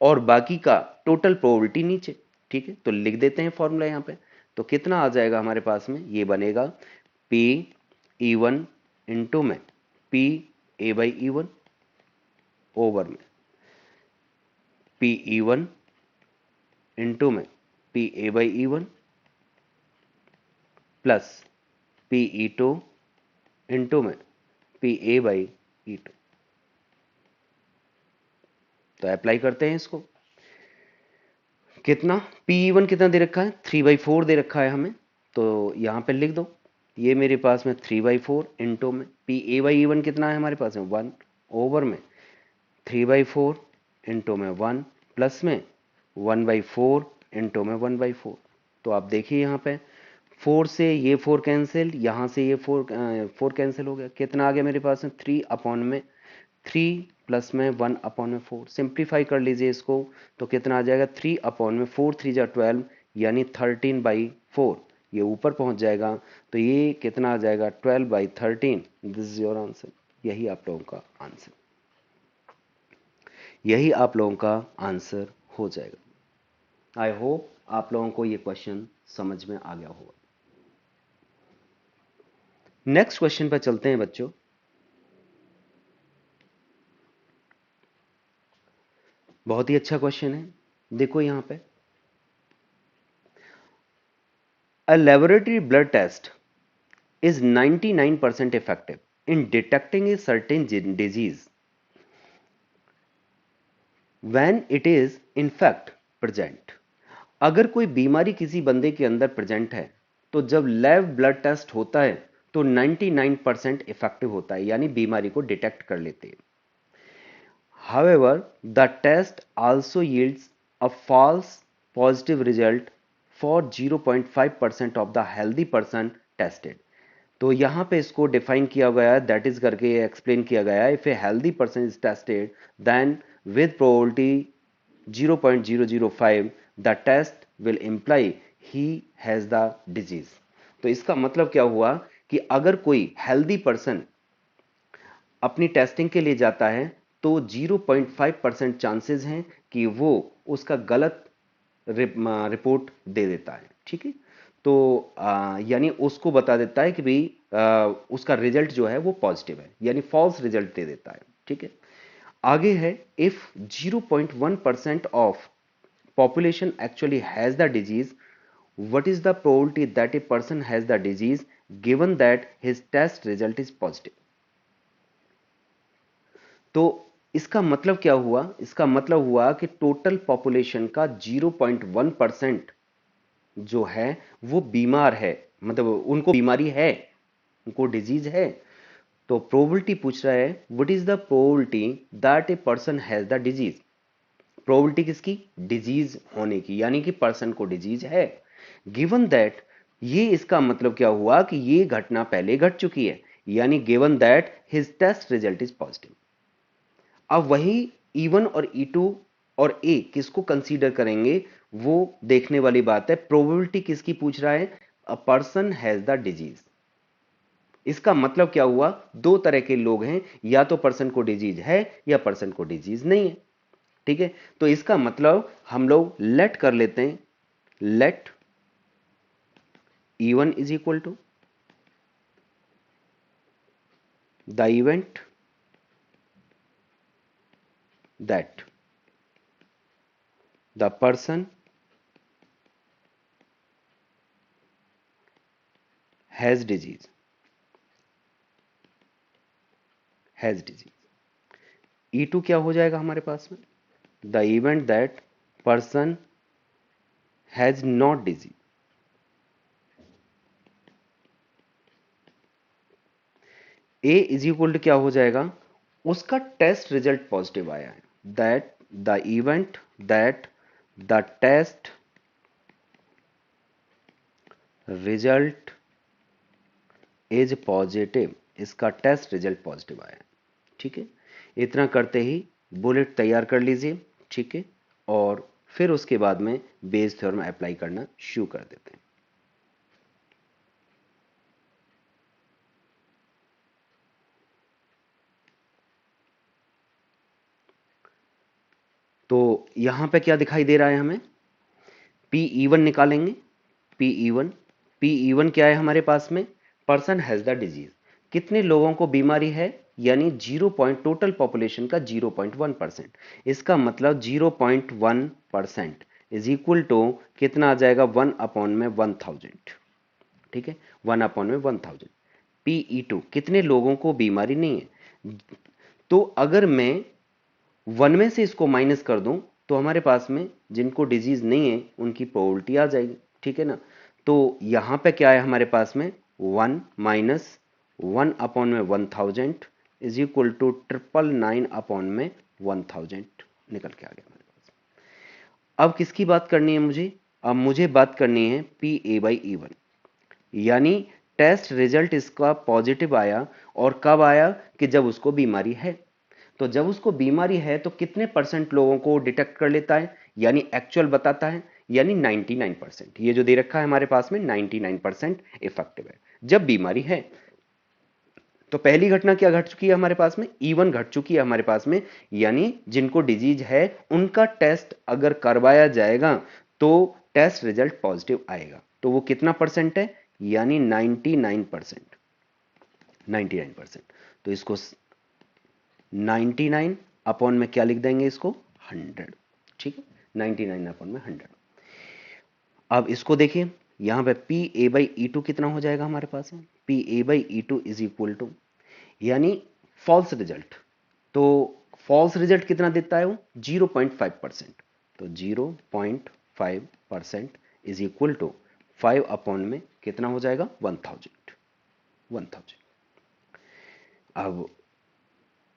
और बाकी का टोटल प्रोबेबिलिटी नीचे। ठीक है, तो लिख देते हैं फॉर्मूला यहां पे। तो कितना आ जाएगा हमारे पास में? ये बनेगा P E1 इंटू में PA/E1 ओवर में PE1 इंटू में PA/E1 प्लस PE2 इंटू में PA/E2। तो अप्लाई करते हैं इसको। कितना? PE1 कितना दे रखा है? 3/4 दे रखा है हमें, तो यहां पे लिख दो। ये मेरे पास में 3/4 इंटू में PA/E1 कितना है हमारे पास में? 1 ओवर में 3/4 इंटू में 1 प्लस में 1/4 इंटू में 1/4। तो आप देखिए यहाँ पे 4 से ये 4 कैंसिल, यहाँ से ये 4 कैंसिल हो गया। कितना आ गया मेरे पास में? 3 प्लस में 1/4। सिंप्लीफाई कर लीजिए इसको, तो कितना आ जाएगा? 3/4, 3 जा 12, यानी 13/4। ये ऊपर पहुंच जाएगा, तो ये कितना आ जाएगा? 12/13। This is your answer. यही आप लोगों का आंसर, यही आप लोगों का आंसर हो जाएगा। आई होप आप लोगों को ये क्वेश्चन समझ में आ गया होगा। नेक्स्ट क्वेश्चन पर चलते हैं बच्चों। बहुत ही अच्छा क्वेश्चन है, देखो यहां पे। A laboratory blood test is 99% effective in detecting a certain disease when it is in fact present। अगर कोई बीमारी किसी बंदे के अंदर प्रेजेंट है, तो जब लैब ब्लड टेस्ट होता है तो 99% इफेक्टिव होता है, यानी बीमारी को डिटेक्ट कर लेते हैं। However, the test also yields a false positive result for 0.5% of the healthy person tested। तो यहां पे इसको डिफाइन किया गया है, दैट इज करके एक्सप्लेन किया गया है। If a healthy person is tested then with probability 0.005 the test will imply he has the disease. तो इसका मतलब क्या हुआ कि अगर कोई हेल्दी पर्सन अपनी टेस्टिंग के लिए जाता है, तो 0.5% चांसेस हैं कि वो उसका गलत रिपोर्ट दे देता है। ठीक है, तो यानी उसको बता देता है कि भाई उसका रिजल्ट जो है वो पॉजिटिव है, यानी फॉल्स रिजल्ट दे देता है। ठीक है, आगे है, if 0.1% of population actually has the disease, what is the probability that a person has the disease given that his test result is positive। तो इसका मतलब क्या हुआ? इसका मतलब हुआ कि टोटल पॉपुलेशन का 0.1% जो है वो बीमार है, मतलब उनको बीमारी है, उनको डिजीज है। तो प्रोबेबिलिटी पूछ रहा है, what is the probability that a person has the disease. Probability किसकी? डिजीज होने की, यानी कि पर्सन को डिजीज है। गिवन दैट, ये इसका मतलब क्या हुआ कि ये घटना पहले घट चुकी है, यानी given that his test result is positive. अब वही E1 और E2 और A किसको कंसीडर करेंगे? वो देखने वाली बात है। प्रोबेबिलिटी किसकी पूछ रहा है? A person has the disease. इसका मतलब क्या हुआ? दो तरह के लोग हैं, या तो पर्सन को डिजीज है या पर्सन को डिजीज नहीं है। ठीक है, तो इसका मतलब हम लोग लेट कर लेते हैं, let E1 is equal to the event that the person has disease, has disease. E2 क्या हो जाएगा हमारे पास में? The event that person has not disease. A is equal to क्या हो जाएगा? उसका टेस्ट रिजल्ट पॉजिटिव आया है, that the event that the test result is positive, इसका टेस्ट रिजल्ट पॉजिटिव आया है। ठीक है, इतना करते ही बुलेट तैयार कर लीजिए। ठीक है, और फिर उसके बाद में बेस थ्योरम अप्लाई करना शुरू कर देते हैं। तो यहां पे क्या दिखाई दे रहा है हमें? Pe1 निकालेंगे। Pe1, Pe1 क्या है हमारे पास में? Person has the disease. कितने लोगों को बीमारी है? यानी 0 पॉइंट, टोटल पॉपुलेशन का 0.1%। इसका मतलब 0.1% इज इक्वल टू कितना आ जाएगा? 1/1000। ठीक है, 1/1000। Pe2 कितने लोगों को बीमारी नहीं है? तो अगर मैं 1 में से इसको माइनस कर दूं तो हमारे पास में जिनको डिजीज नहीं है उनकी प्रोबेबिलिटी आ जाएगी। ठीक है ना, तो यहां पे क्या है हमारे पास में? 1 माइनस 1/1000 इज इक्वल टू 999/1000 निकल के आ गया हमारे पास। अब किसकी बात करनी है मुझे? अब मुझे बात करनी है PA/E1, यानी टेस्ट रिजल्ट इसका पॉजिटिव आया। और कब आया? कि जब उसको बीमारी है। तो जब उसको बीमारी है तो कितने परसेंट लोगों को डिटेक्ट कर लेता है, यानी एक्चुअल बताता है? यानी 99%। ये जो दे रखा है हमारे पास में 99% इफेक्टिव है जब बीमारी है। तो पहली घटना क्या घट चुकी है हमारे पास में? E1 घट चुकी है हमारे पास में, यानी जिनको डिजीज है उनका टेस्ट अगर करवाया जाएगा तो टेस्ट रिजल्ट पॉजिटिव आएगा। तो वो कितना परसेंट है? यानी 99%। 99%। तो इसको 99 अपॉन में क्या लिख देंगे? इसको 100। ठीक है, 99 अपॉन में 100। अब इसको देखिए, यहां पे PA/E2 कितना हो जाएगा हमारे पास में? PA/E2 इज इक्वल टू, यानी फॉल्स रिजल्ट। तो फॉल्स रिजल्ट कितना देता है वो? 0.5%। तो 0.5% इज इक्वल टू 5 अपॉन में कितना हो जाएगा? 1000। 1000। अब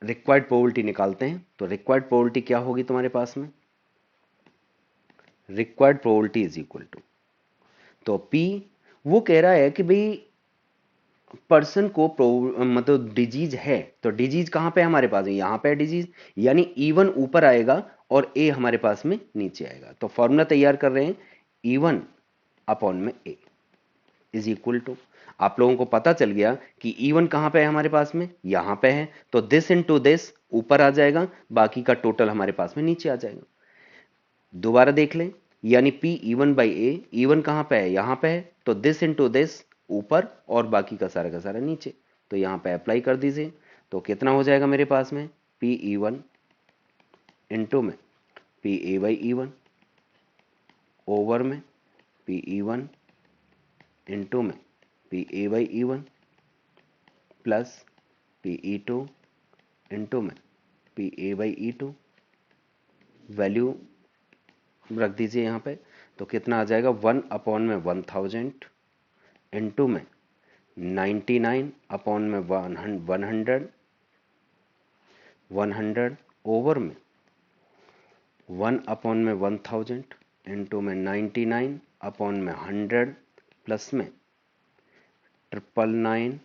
रिक्वायर्ड प्रोबेबिलिटी निकालते हैं। तो रिक्वायर्ड प्रोबेबिलिटी क्या होगी तुम्हारे पास में? Required probability is equal to, तो P वो कह रहा है कि भाई पर्सन को मतलब डिजीज है, तो डिजीज कहां पे है हमारे पास? यहां पे है डिजीज, यानी E1 ऊपर आएगा और A हमारे पास में नीचे आएगा। तो फॉर्मूला तैयार कर रहे हैं, E1 अपॉन में A इज इक्वल टू, आप लोगों को पता चल गया कि E1 कहां पे है हमारे पास में? यहां पे है, तो दिस इनटू दिस ऊपर आ जाएगा, बाकी का टोटल हमारे पास में नीचे आ जाएगा। दोबारा देख लें, यानी P E1/A, E1 कहां पे है? यहां पे है, तो दिस इनटू दिस ऊपर और बाकी का सारा नीचे। तो यहां पे अप्लाई कर दीजिए, तो कितना हो जाएगा मेरे पास में? Pe1 इंटू में PA/E1 ओवर में Pe1 इंटू में PA/E1 प्लस Pe2 इंटू में PA/E2। वैल्यू रख दीजिए यहाँ पे, तो कितना आ जाएगा? 1 अपॉन में 1000 इंटू में 99 अपॉन में 100 ओवर में 1 अपॉन में 1000 इंटू में 99 अपॉन में 100 प्लस में 999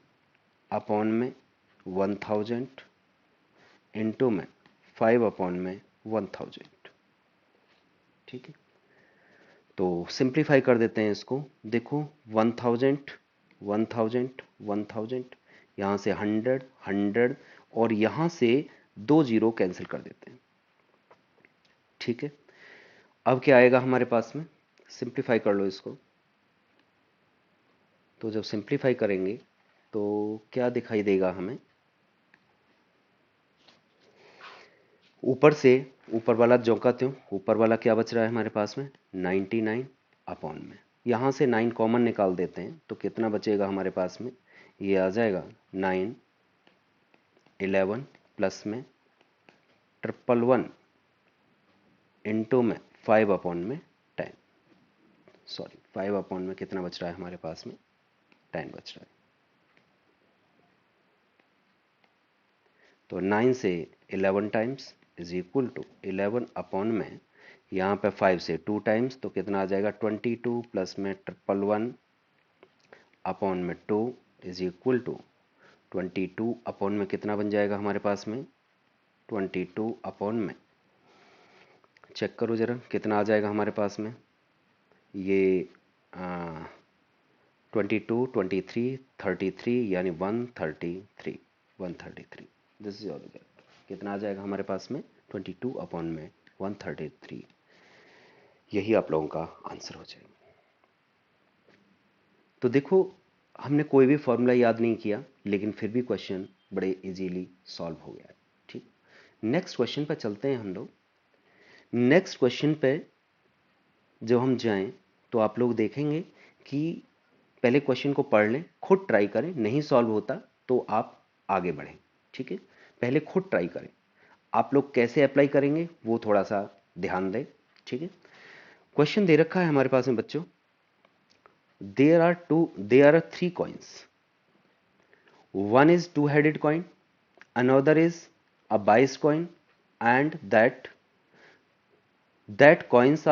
अपॉन में 1000 इंटू में 5 अपॉन में 1000। ठीक है, तो सिंप्लीफाई कर देते हैं इसको। देखो 1000 1000 1000, यहाँ से 100 100 और यहाँ से 2 जीरो कैंसिल कर देते हैं। ठीक है, अब क्या आएगा हमारे पास में, सिंप्लीफाई कर लो इसको। तो जब सिंप्लीफाई करेंगे तो क्या दिखाई देगा हमें, ऊपर से ऊपर वाला ज्यों का त्यों, ऊपर वाला क्या बच रहा है हमारे पास में 99 अपॉन में, यहाँ से 9 कॉमन निकाल देते हैं तो कितना बचेगा हमारे पास में, ये आ जाएगा 9 11 प्लस में 111 इंटू में 5 अपॉन में 10, सॉरी 5 अपॉन में कितना बच रहा है हमारे पास में 10 बच रहा है। तो 9 से 11 times is equal to 11 upon में, यहाँ पे 5 से 2 टाइम्स तो कितना आ जाएगा 22 प्लस में 111 अपॉन में 2 इज इक्वल टू 22 अपॉन में कितना बन जाएगा हमारे पास में 22 अपॉन में, चेक करो जरा कितना आ जाएगा हमारे पास में, ये 22 23 33 यानी 133 133, दिस इज ऑल कितना आ जाएगा हमारे पास में 22 अपॉन में 133, यही आप लोगों का आंसर हो जाएगा। तो देखो हमने कोई भी फॉर्मूला याद नहीं किया लेकिन फिर भी क्वेश्चन बड़े इजीली सॉल्व हो गया है। ठीक, नेक्स्ट क्वेश्चन पे चलते हैं हम लोग। नेक्स्ट क्वेश्चन पे जब हम जाएं तो आप लोग देखेंगे कि पहले क्वेश्चन को पढ़ लें, खुद ट्राई करें, नहीं सॉल्व होता तो आप आगे बढ़ें। ठीक है, पहले खुद ट्राई करें, आप लोग कैसे अप्लाई करेंगे वो थोड़ा सा ध्यान दें। ठीक है, क्वेश्चन दे रखा है हमारे पास में बच्चों, there are three coins, one is two-headed coin, another is a biased coin, and that coins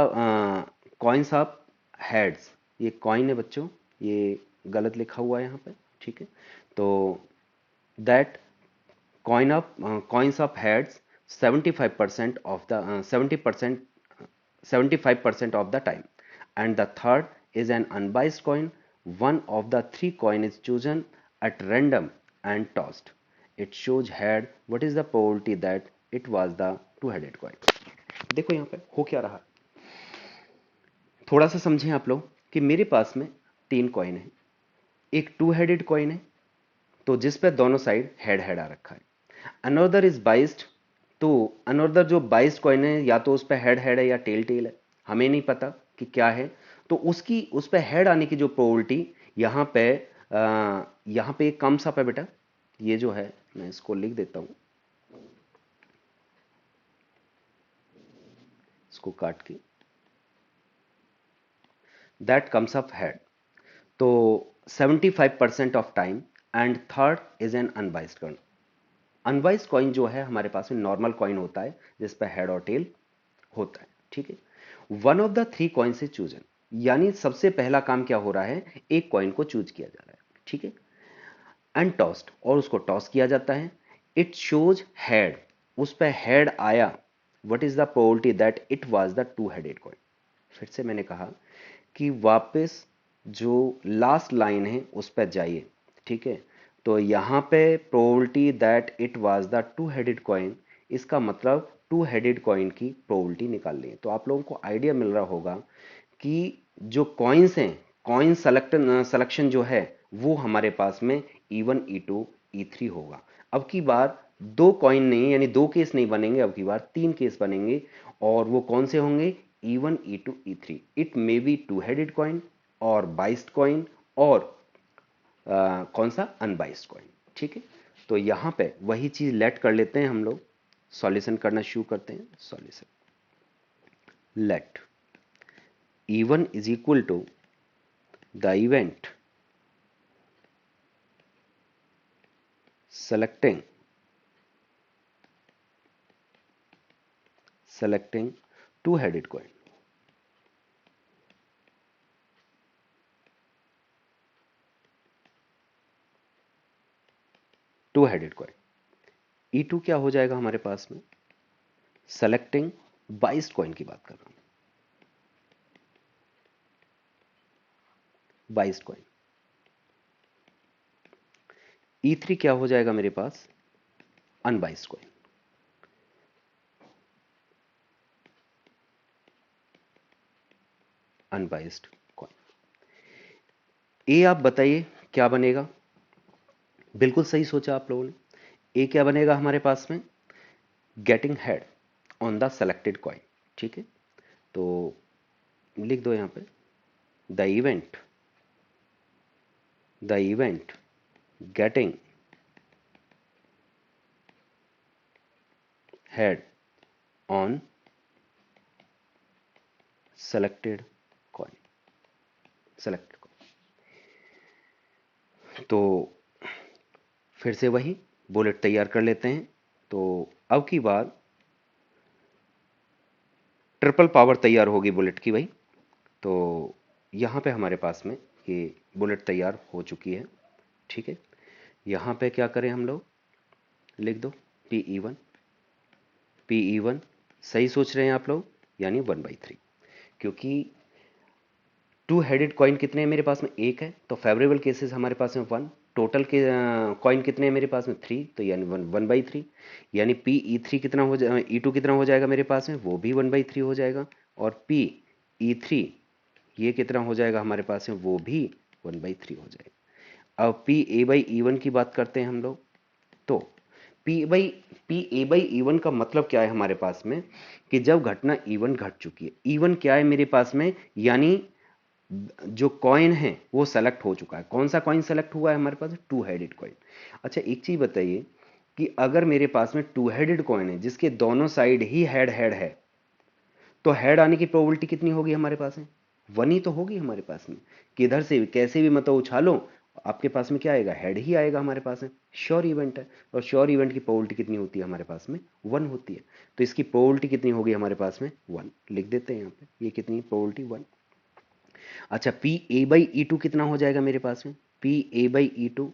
of heads, ये कॉइन है बच्चों, ये गलत लिखा हुआ है यहाँ पे। ठीक है, तो that coins of heads 75% of the 70% 75% of the time, and the third is an unbiased coin, one of the three coin is chosen at random and tossed, it shows head, what is the probability that it was the two-headed coin। देखो यहाँ पे हो क्या रहा, थोड़ा सा समझें आप लोग कि मेरे पास में 3 कॉइन है, एक टू हेडेड कॉइन है तो जिस पे दोनों साइड हेड हेड आ रखा है, अनदर इज बाइस्ड, तो अनदर जो बाइस्ड कॉइन है या तो उस पे हेड हेड है या टेल टेल है, हमें नहीं पता कि क्या है, तो उसकी उस पे हेड आने की जो प्रोबेबिलिटी यहाँ पे एक कम सा है बेटा, ये जो है मैं इसको लिख देता हूं, इसको काट के, दैट कम्स अप हेड, तो 75% of time, and third is an unbiased coin. Unbiased coin जो है हमारे पास में नॉर्मल कॉइन होता है जिस पर हेड और टेल होता है। ठीक है, one of the three coin से चूजन, यानी सबसे पहला काम क्या हो रहा है, एक कॉइन को चूज किया जा रहा है। ठीक है, एंड टॉस्ड, और उसको टॉस किया जाता है, इट शोज हेड, उस पर हेड आया, what is the probability that it was the two headed coin. फिर से मैंने कहा कि वापस जो लास्ट लाइन है उस पर जाइए। ठीक है, तो यहां पे probability that it was the two headed coin, इसका मतलब टू हेडेड कॉइन की प्रोबेबिलिटी निकाल ली। तो आप लोगों को आइडिया मिल रहा होगा कि जो कॉइन्स हैं, कॉइन सिलेक्शन जो है वो हमारे पास में E1 E2 E3 होगा। अब की बार दो कॉइन नहीं, यानी दो केस नहीं बनेंगे, अब की बार तीन केस बनेंगे, और वो कौन से होंगे, E1 E2 E3। It may be two headed coin और बाइस्ड कॉइन और कौन सा, अनबाइस्ड कॉइन। ठीक है, तो यहां पे वही चीज लेट कर लेते हैं हम लोग, सॉल्यूशन करना शुरू करते हैं। Solution let E1 is equal to the event selecting two-headed coin, two-headed coin। E2 क्या हो जाएगा हमारे पास में, सेलेक्टिंग बाइस्ड कॉइन की बात कर रहा हूं, बाइस्ड कॉइन। E3 क्या हो जाएगा मेरे पास? Unbiased coin. Unbiased coin. ए आप बताइए क्या बनेगा? बिल्कुल सही सोचा आप लोगों ने। ए क्या बनेगा हमारे पास में? Getting head on the selected coin. ठीक है, तो लिख दो यहां पे the event getting head on selected coin. Selected coin, तो फिर से वही बुलेट तैयार कर लेते हैं। तो अब की बार ट्रिपल पावर तैयार होगी बुलेट की भाई। तो यहाँ पे हमारे पास में ये बुलेट तैयार हो चुकी है। ठीक है, यहाँ पे क्या करें हम लोग? लिख दो PE1। PE1 सही सोच रहे हैं आप लोग, यानी 1/3, क्योंकि टू हेडेड कॉइन कितने हैं मेरे पास में? एक है, तो फेवरेबल केसेस हमारे पास में 1। टोटल के कॉइन कितने हैं मेरे पास में? 3, तो यानी 1/3। यानी PE3 कितना हो जाए, E2 कितना हो जाएगा मेरे पास में? वो भी 1/3 हो जाएगा। और PE3 ये कितना हो जाएगा हमारे पास में? वो भी 1/3 हो जाएगा। अब PA/E1 की बात करते हैं हम लोग। तो PA/E1 का मतलब क्या है हमारे पास में? कि जब घटना E1 घट चुकी है। E1 क्या है मेरे पास में? यानी जो कॉइन है वो सेलेक्ट हो चुका है। कौन सा कॉइन सेलेक्ट हुआ है हमारे पास? Two headed coin. अच्छा एक चीज बताइए कि अगर मेरे पास में टू हेडेड कॉइन है जिसके दोनों साइड ही हेड हेड है, तो हेड आने की प्रोबेबिलिटी कितनी होगी हमारे पास में? 1 ही तो होगी हमारे पास में। किधर से भी कैसे भी मतलब उछालो, आपके पास में क्या आएगा? हेड ही आएगा हमारे पास में। श्योर इवेंट है, और श्योर इवेंट की प्रोबेबिलिटी कितनी होती है हमारे पास में? 1 होती है। तो इसकी प्रोबेबिलिटी कितनी होगी हमारे पास में? 1 लिख देते हैं यहाँ पे। ये कितनी प्रोबेबिलिटी? 1। अच्छा PA/E2 कितना हो जाएगा मेरे पास में? PA/E2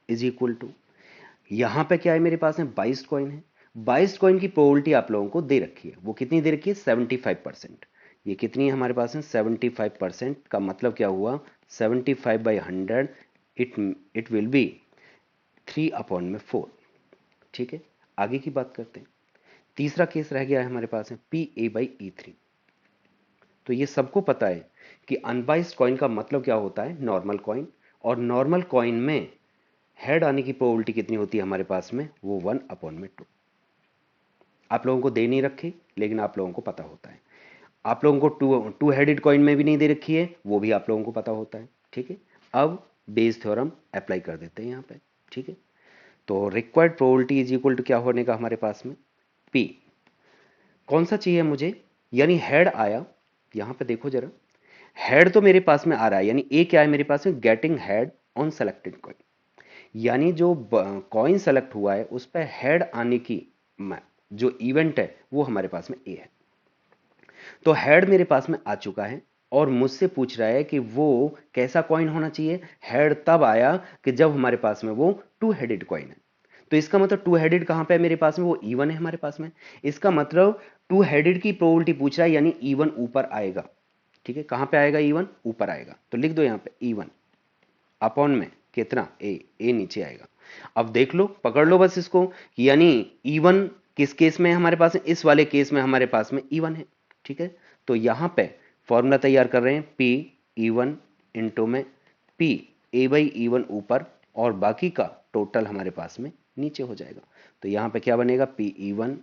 इज इक्वल टू, यहां पे क्या है मेरे पास में? 22 कॉइन है। 22 कॉइन की प्रोबेबिलिटी आप लोगों को दे रखी है। वो कितनी दे रखी है? 75%। ये कितनी है हमारे पास में? 75%। का मतलब क्या हुआ? 75/100 इट विल बी 3/4। ठीक है, आगे की बात करते हैं। तीसरा केस रह गया है हमारे पास में PA/E3। तो ये सबको पता है कि अनबाइस्ड कॉइन का मतलब क्या होता है? Normal coin. और नॉर्मल कॉइन में हेड आने की प्रोबेबिलिटी कितनी होती है हमारे पास में? वो 1/2। आप लोगों को दे नहीं रखी, लेकिन आप लोगों को पता होता है। आप लोगों को टू हेडेड कॉइन में भी नहीं दे रखी है, वो भी आप लोगों को पता होता है। ठीक है, अब बेस थ्योरम अप्लाई कर देते हैं यहाँ पे। ठीक है, तो required probability is equal to क्या होने का हमारे पास में? P कौन सा चाहिए मुझे? यानी हेड आया, यहां पे देखो जरा, हेड तो मेरे पास में आ रहा है, यानी ए क्या है मेरे पास में? Getting head on selected coin. यानी जो कॉइन सेलेक्ट हुआ है उस पर हेड आने की जो इवेंट है वो हमारे पास में ए है। तो हेड मेरे पास में आ चुका है, और मुझसे पूछ रहा है कि वो कैसा कॉइन होना चाहिए। हेड तब आया कि जब हमारे पास में वो टू हेडेड कॉइन है। तो इसका मतलब टू हेडेड कहां पे है मेरे पास में? वो E1 है हमारे पास में। इसका मतलब टू हेडेड की प्रोबेबिलिटी पूछ रहा है, यानी E1 ऊपर आएगा। ठीक है, कहां पे आएगा? E1 ऊपर आएगा। तो लिख दो यहां पे E1 अपॉन में कितना? ए नीचे आएगा। अब देख लो, पकड़ लो बस इसको, यानी E1 किस केस में है हमारे पास में? इस वाले केस में हमारे पास में E1 है। ठीक है, तो यहां पे फॉर्मूला तैयार कर रहे हैं PE1 इंटू में PA/E1 ऊपर, और बाकी का टोटल हमारे पास में नीचे हो जाएगा। तो यहां पे क्या बनेगा? PE1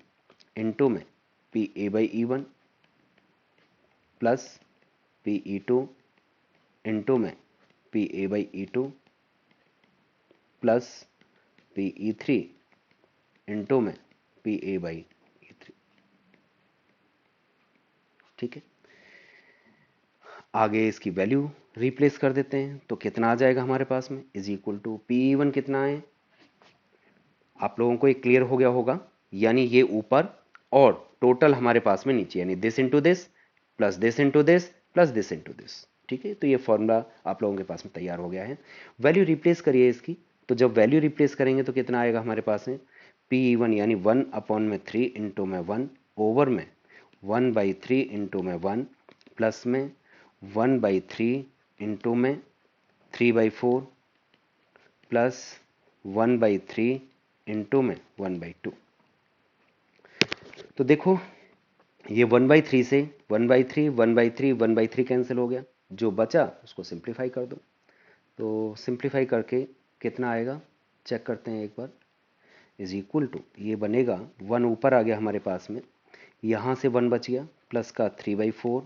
इंटू में PA/E1 प्लस PE2 इंटू में PA/E2 प्लस PE3 इंटू में PA/E3। ठीक है, आगे इसकी वैल्यू रिप्लेस कर देते हैं, तो कितना आ जाएगा हमारे पास में? इज इक्वल टू PE1 कितना है? आप लोगों को ये क्लियर हो गया होगा, यानी ये ऊपर और टोटल हमारे पास में नीचे, यानी this into this plus this into this plus this into this. ठीक है, तो ये फॉर्मूला आप लोगों के पास में तैयार हो गया है। वैल्यू रिप्लेस करिए इसकी, तो जब वैल्यू रिप्लेस करेंगे तो कितना आएगा हमारे पास में? PE1 यानी 1/3 इंटू में 1 ओवर में 1/3 इंटू में 1 प्लस में 1/3 इंटू में 3/4 प्लस 1/3 इंटू में 1/2। तो देखो ये 1/3 से 1/3 1/3 1/3 कैंसिल हो गया, जो बचा उसको सिंप्लीफाई कर दो। तो सिंप्लीफाई करके कितना आएगा चेक करते हैं एक बार। इज इक्वल टू ये बनेगा 1 ऊपर आ गया हमारे पास में, यहाँ से 1 बच गया प्लस का 3/4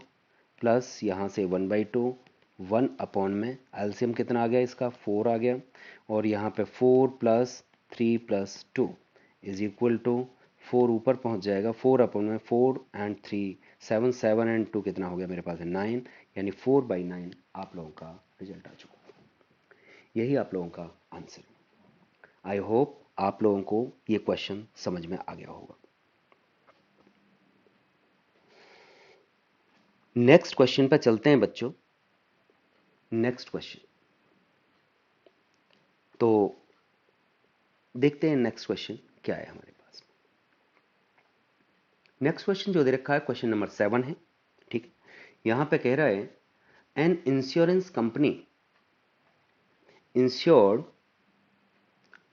प्लस यहाँ से 1/2 1 अपॉन में एलसीएम कितना आ गया इसका 4 आ गया, और यहाँ पे 4 plus 3 plus 2 is equal to 4 ऊपर पहुँच जाएगा 4 अपॉन में 4 एंड 3 7 7 एंड 2 कितना हो गया मेरे पास है 9, यानी 4/9 आप लोगों का रिजल्ट आ चुका। यही आप लोगों का आंसर है। आई होप आप लोगों को ये क्वेश्चन समझ में आ गया होगा। नेक्स्ट क्वेश्चन पर चलते हैं बच्चों। नेक्स्ट क्वेश्चन तो देखते हैं नेक्स्ट क्वेश्चन क्या है हमारे पास। नेक्स्ट क्वेश्चन जो दे रखा है क्वेश्चन नंबर 7 है, ठीक है। यहां पे कह रहा है an insurance company insured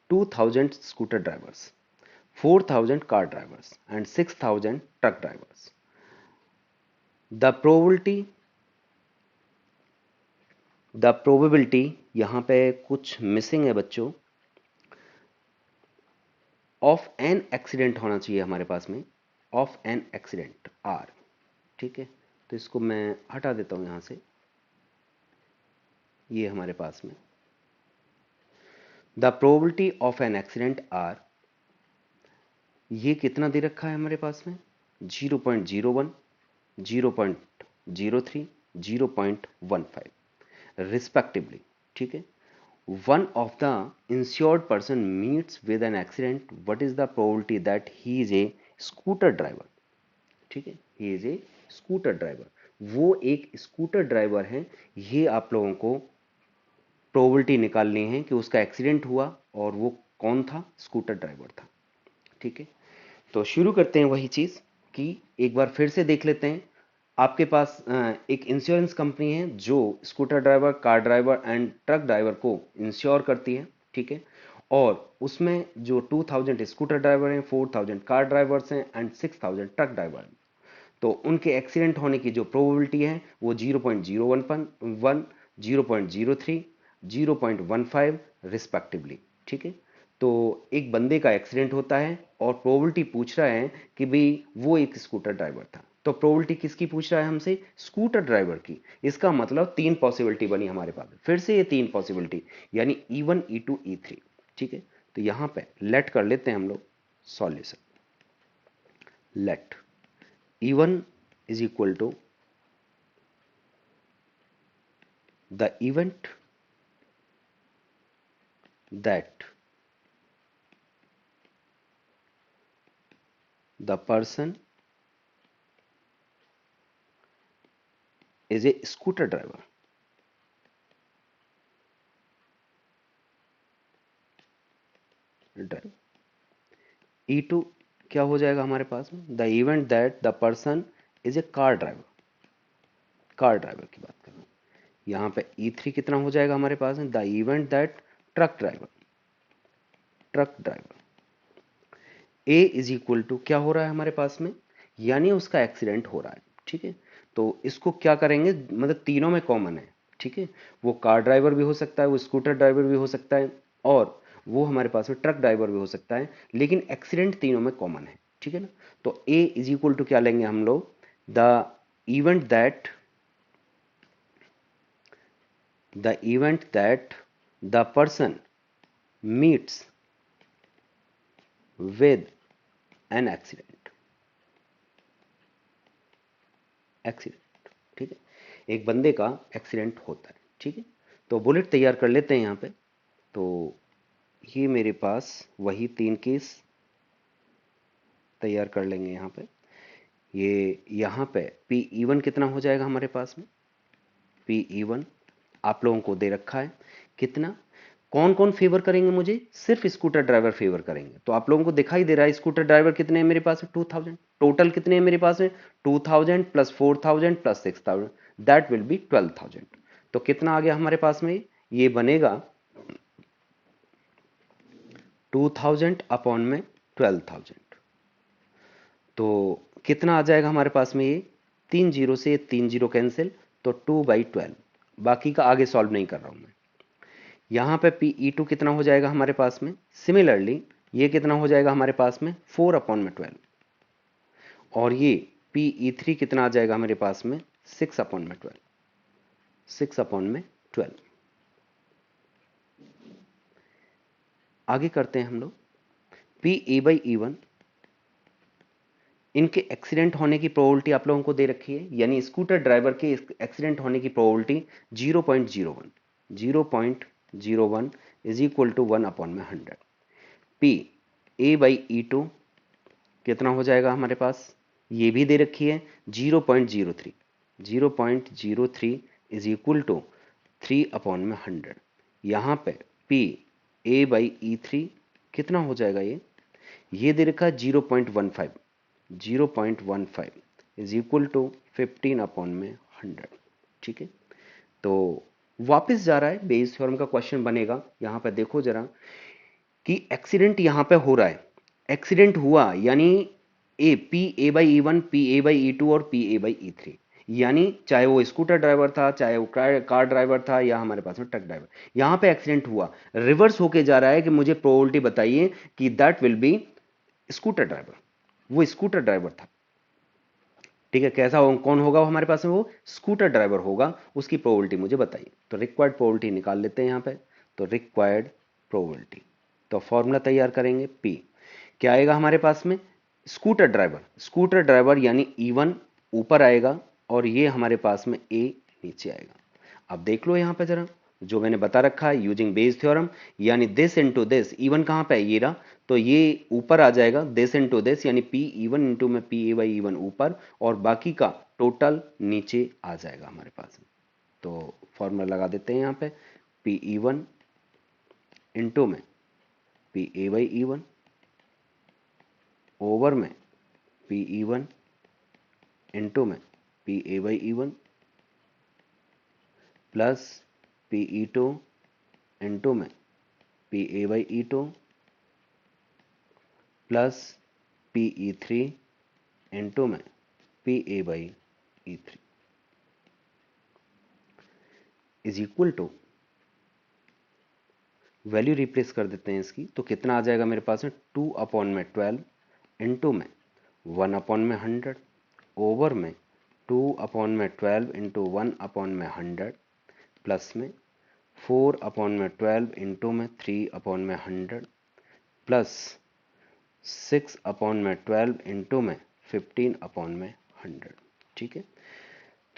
2000 scooter drivers, 4000 car drivers and 6000 truck drivers. The probability यहां पे कुछ मिसिंग है बच्चों, ऑफ एन एक्सीडेंट होना चाहिए हमारे पास में, ऑफ एन एक्सीडेंट आर, ठीक है। तो इसको मैं हटा देता हूं यहां से, ये हमारे पास में the probability of an accident are, ये कितना दे रखा है हमारे पास में 0.01 0.03 0.15 रिस्पेक्टिवली, ठीक है। One of the insured person meets with an accident, what is the probability that he is a scooter driver, ठीक है, he is a scooter driver, वो एक स्कूटर ड्राइवर है। ये आप लोगों को प्रोबेबिलिटी निकालनी है कि उसका एक्सीडेंट हुआ और वो कौन था, स्कूटर ड्राइवर था, ठीक है। तो शुरू करते हैं वही चीज कि एक बार फिर से देख लेते हैं। आपके पास एक इंश्योरेंस कंपनी है जो scooter driver, car driver and truck driver को इंश्योर करती है, ठीक है। और उसमें जो 2000 स्कूटर ड्राइवर हैं, 4000 कार ड्राइवर्स हैं एंड 6000 ट्रक ड्राइवर, तो उनके एक्सीडेंट होने की जो प्रोबेबिलिटी है वो 0.011 0.03 0.15 रिस्पेक्टिवली, ठीक है। तो एक बंदे का एक्सीडेंट होता है और प्रोबेबिलिटी पूछ रहा है कि भाई वो एक स्कूटर ड्राइवर था, तो प्रोबेबिलिटी किसकी पूछ रहा है हमसे, स्कूटर ड्राइवर की। इसका मतलब 3 पॉसिबिलिटी बनी हमारे पास, फिर से ये 3 पॉसिबिलिटी यानी E1 E2 E3, ठीक है। तो यहां पे लेट कर लेते हैं हम लोग solution. Let E1 is equal to the event that the person is a scooter driver. E2 क्या हो जाएगा हमारे पास में, the event that the person is a car driver, car driver की बात कर रहा हूं। यहां पे E3 कितना हो जाएगा हमारे पास में, the event that truck driver, truck driver. A is equal to क्या हो रहा है हमारे पास में, यानी उसका एक्सीडेंट हो रहा है, ठीक है। तो इसको क्या करेंगे, मतलब तीनों में कॉमन है, ठीक है। वो कार ड्राइवर भी हो सकता है, वो स्कूटर ड्राइवर भी हो सकता है, और वो हमारे पास में ट्रक ड्राइवर भी हो सकता है, लेकिन एक्सीडेंट तीनों में कॉमन है, ठीक है ना। तो ए इज इक्वल टू क्या लेंगे हम लोग, the event that the person meets with an accident, accident, ठीक है। एक बंदे का एक्सीडेंट होता है, ठीक है। तो बुलेट तैयार कर लेते हैं यहाँ पे। तो ये मेरे पास वही 3 केस तैयार कर लेंगे यहाँ पे। ये यहाँ पे P1 कितना हो जाएगा हमारे पास में, P1 आप लोगों को दे रखा है कितना, कौन कौन फेवर करेंगे मुझे, सिर्फ स्कूटर ड्राइवर फेवर करेंगे। तो आप लोगों को दिखाई दे रहा है स्कूटर ड्राइवर कितने हैं मेरे पास है 2000, टोटल कितने हैं मेरे पास है 2000 plus 4000 plus 6000, that will be 12000। तो कितना आ गया हमारे पास में, ये बनेगा 2000 अपॉन में 12,000। तो कितना आ जाएगा हमारे पास में, ये 3 जीरो से 3 जीरो कैंसिल, तो 2/12। बाकी का आगे सॉल्व नहीं कर रहा हूं मैं। यहां पे PE2 कितना हो जाएगा हमारे पास में, सिमिलरली ये कितना हो जाएगा हमारे पास में 4 अपॉन में 12, और ये PE3 कितना आ जाएगा हमारे पास में 6 अपॉन में 12, 6 अपॉन में 12। आगे करते हैं हम लोग। PA/E1, इनके एक्सीडेंट होने की प्रोबेबिलिटी आप लोगों को दे रखी है, यानी स्कूटर ड्राइवर के एक्सीडेंट होने की probability 0.01, 0.01 is equal to 1 upon में 100। PA/E2 कितना हो जाएगा हमारे पास, ये भी दे रखी है 0.03, 0.03 इज इक्वल टू 3 अपॉन में 100। यहां पे PA/E3 कितना हो जाएगा, ये दे रखा है 0.15, 0.15 इज इक्वल टू 15 अपॉन में 100। ठीक है, तो वापस जा रहा है, बेस थ्योरम का क्वेश्चन बनेगा। यहां पे देखो जरा कि एक्सीडेंट यहां पे हो रहा है, एक्सीडेंट हुआ यानी PA/E1, PA/E2 और PA/E3, यानी चाहे वो स्कूटर ड्राइवर था, चाहे वो कार ड्राइवर था, या हमारे पास में ट्रक ड्राइवर, यहां पे एक्सीडेंट हुआ, रिवर्स होके जा रहा है कि मुझे प्रोबेबिलिटी बताइए कि that will be scooter driver, वो स्कूटर ड्राइवर था। ठीक है, कैसा हो, कौन होगा वो हमारे पास में, वो स्कूटर ड्राइवर होगा, उसकी प्रोबेबिलिटी मुझे बताइए। तो रिक्वायर्ड प्रोबेबिलिटी निकाल लेते हैं यहां पे। तो रिक्वायर्ड प्रोबेबिलिटी, तो फॉर्मूला तैयार करेंगे, P क्या आएगा हमारे पास में, स्कूटर ड्राइवर, स्कूटर ड्राइवर यानी E1 ऊपर आएगा, और ये हमारे पास में A नीचे आएगा। अब देख लो यहां पे जरा, जो मैंने बता रखा है यूजिंग बेस थ्योरम, यानी दिस इनटू दिस, E1 कहां पे है, ये रहा, तो ये ऊपर आ जाएगा, दिस इनटू दिस, यानी PE1 इंटू में PA/E1 ऊपर, और बाकी का टोटल नीचे आ जाएगा हमारे पास में। तो फॉर्मूला लगा देते हैं यहां पे, PE1 इंटू में PA/E1 ओवर में PE1 इंटू में PA/E1 प्लस PE2 इंटू में PA/E2 प्लस PE3 इंटू में PA/E3 is equal to, value replace कर देते हैं इसकी, तो कितना आ जाएगा मेरे पास में 2 अपॉन में 12 इंटू में 1 अपॉन में 100 ओवर में 2 अपॉन में 12 इंटू 1 अपॉन में 100 प्लस में 4 अपॉन में 12 इंटू में 3 अपॉन में 100 प्लस 6 अपॉन में 12 इंटू में 15 अपॉन में 100। ठीक है,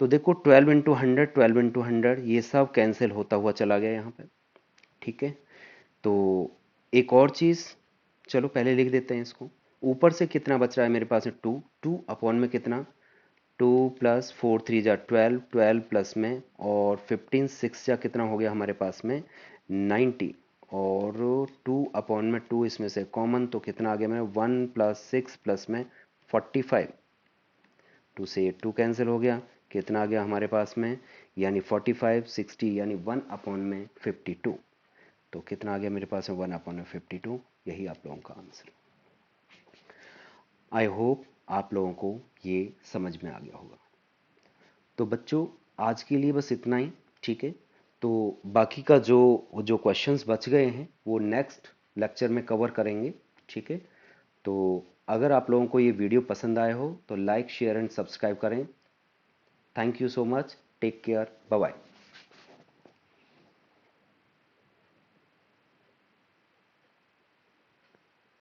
तो देखो 12 इंटू 100, 12 इंटू 100, ये सब कैंसिल होता हुआ चला गया यहाँ पे। ठीक है, तो एक और चीज, चलो पहले लिख देते हैं इसको। ऊपर से कितना बच रहा है मेरे पास, 2 अपॉन में कितना, 2 प्लस 4 3 जा 12, 12 प्लस में और 15 6 जा कितना हो गया हमारे पास में 90, और 2 अपॉन में 2 इसमें से कॉमन, तो कितना आ गया मेरा 1 प्लस 6 प्लस में 45, 2 से 2 कैंसिल हो गया, कितना आ गया हमारे पास में, यानी 45 60 यानी 1 अपॉन में 52। तो कितना आ गया मेरे पास में 1 अपॉन में 52, यही आप लोगों का आंसर। आई होप आप लोगों को ये समझ में आ गया होगा। तो बच्चों आज के लिए बस इतना ही। ठीक है, तो बाकी का जो जो क्वेश्चंस बच गए हैं वो नेक्स्ट लेक्चर में कवर करेंगे। ठीक है, तो अगर आप लोगों को ये वीडियो पसंद आया हो तो लाइक शेयर एंड सब्सक्राइब करें। Thank you so much, take care, bye bye.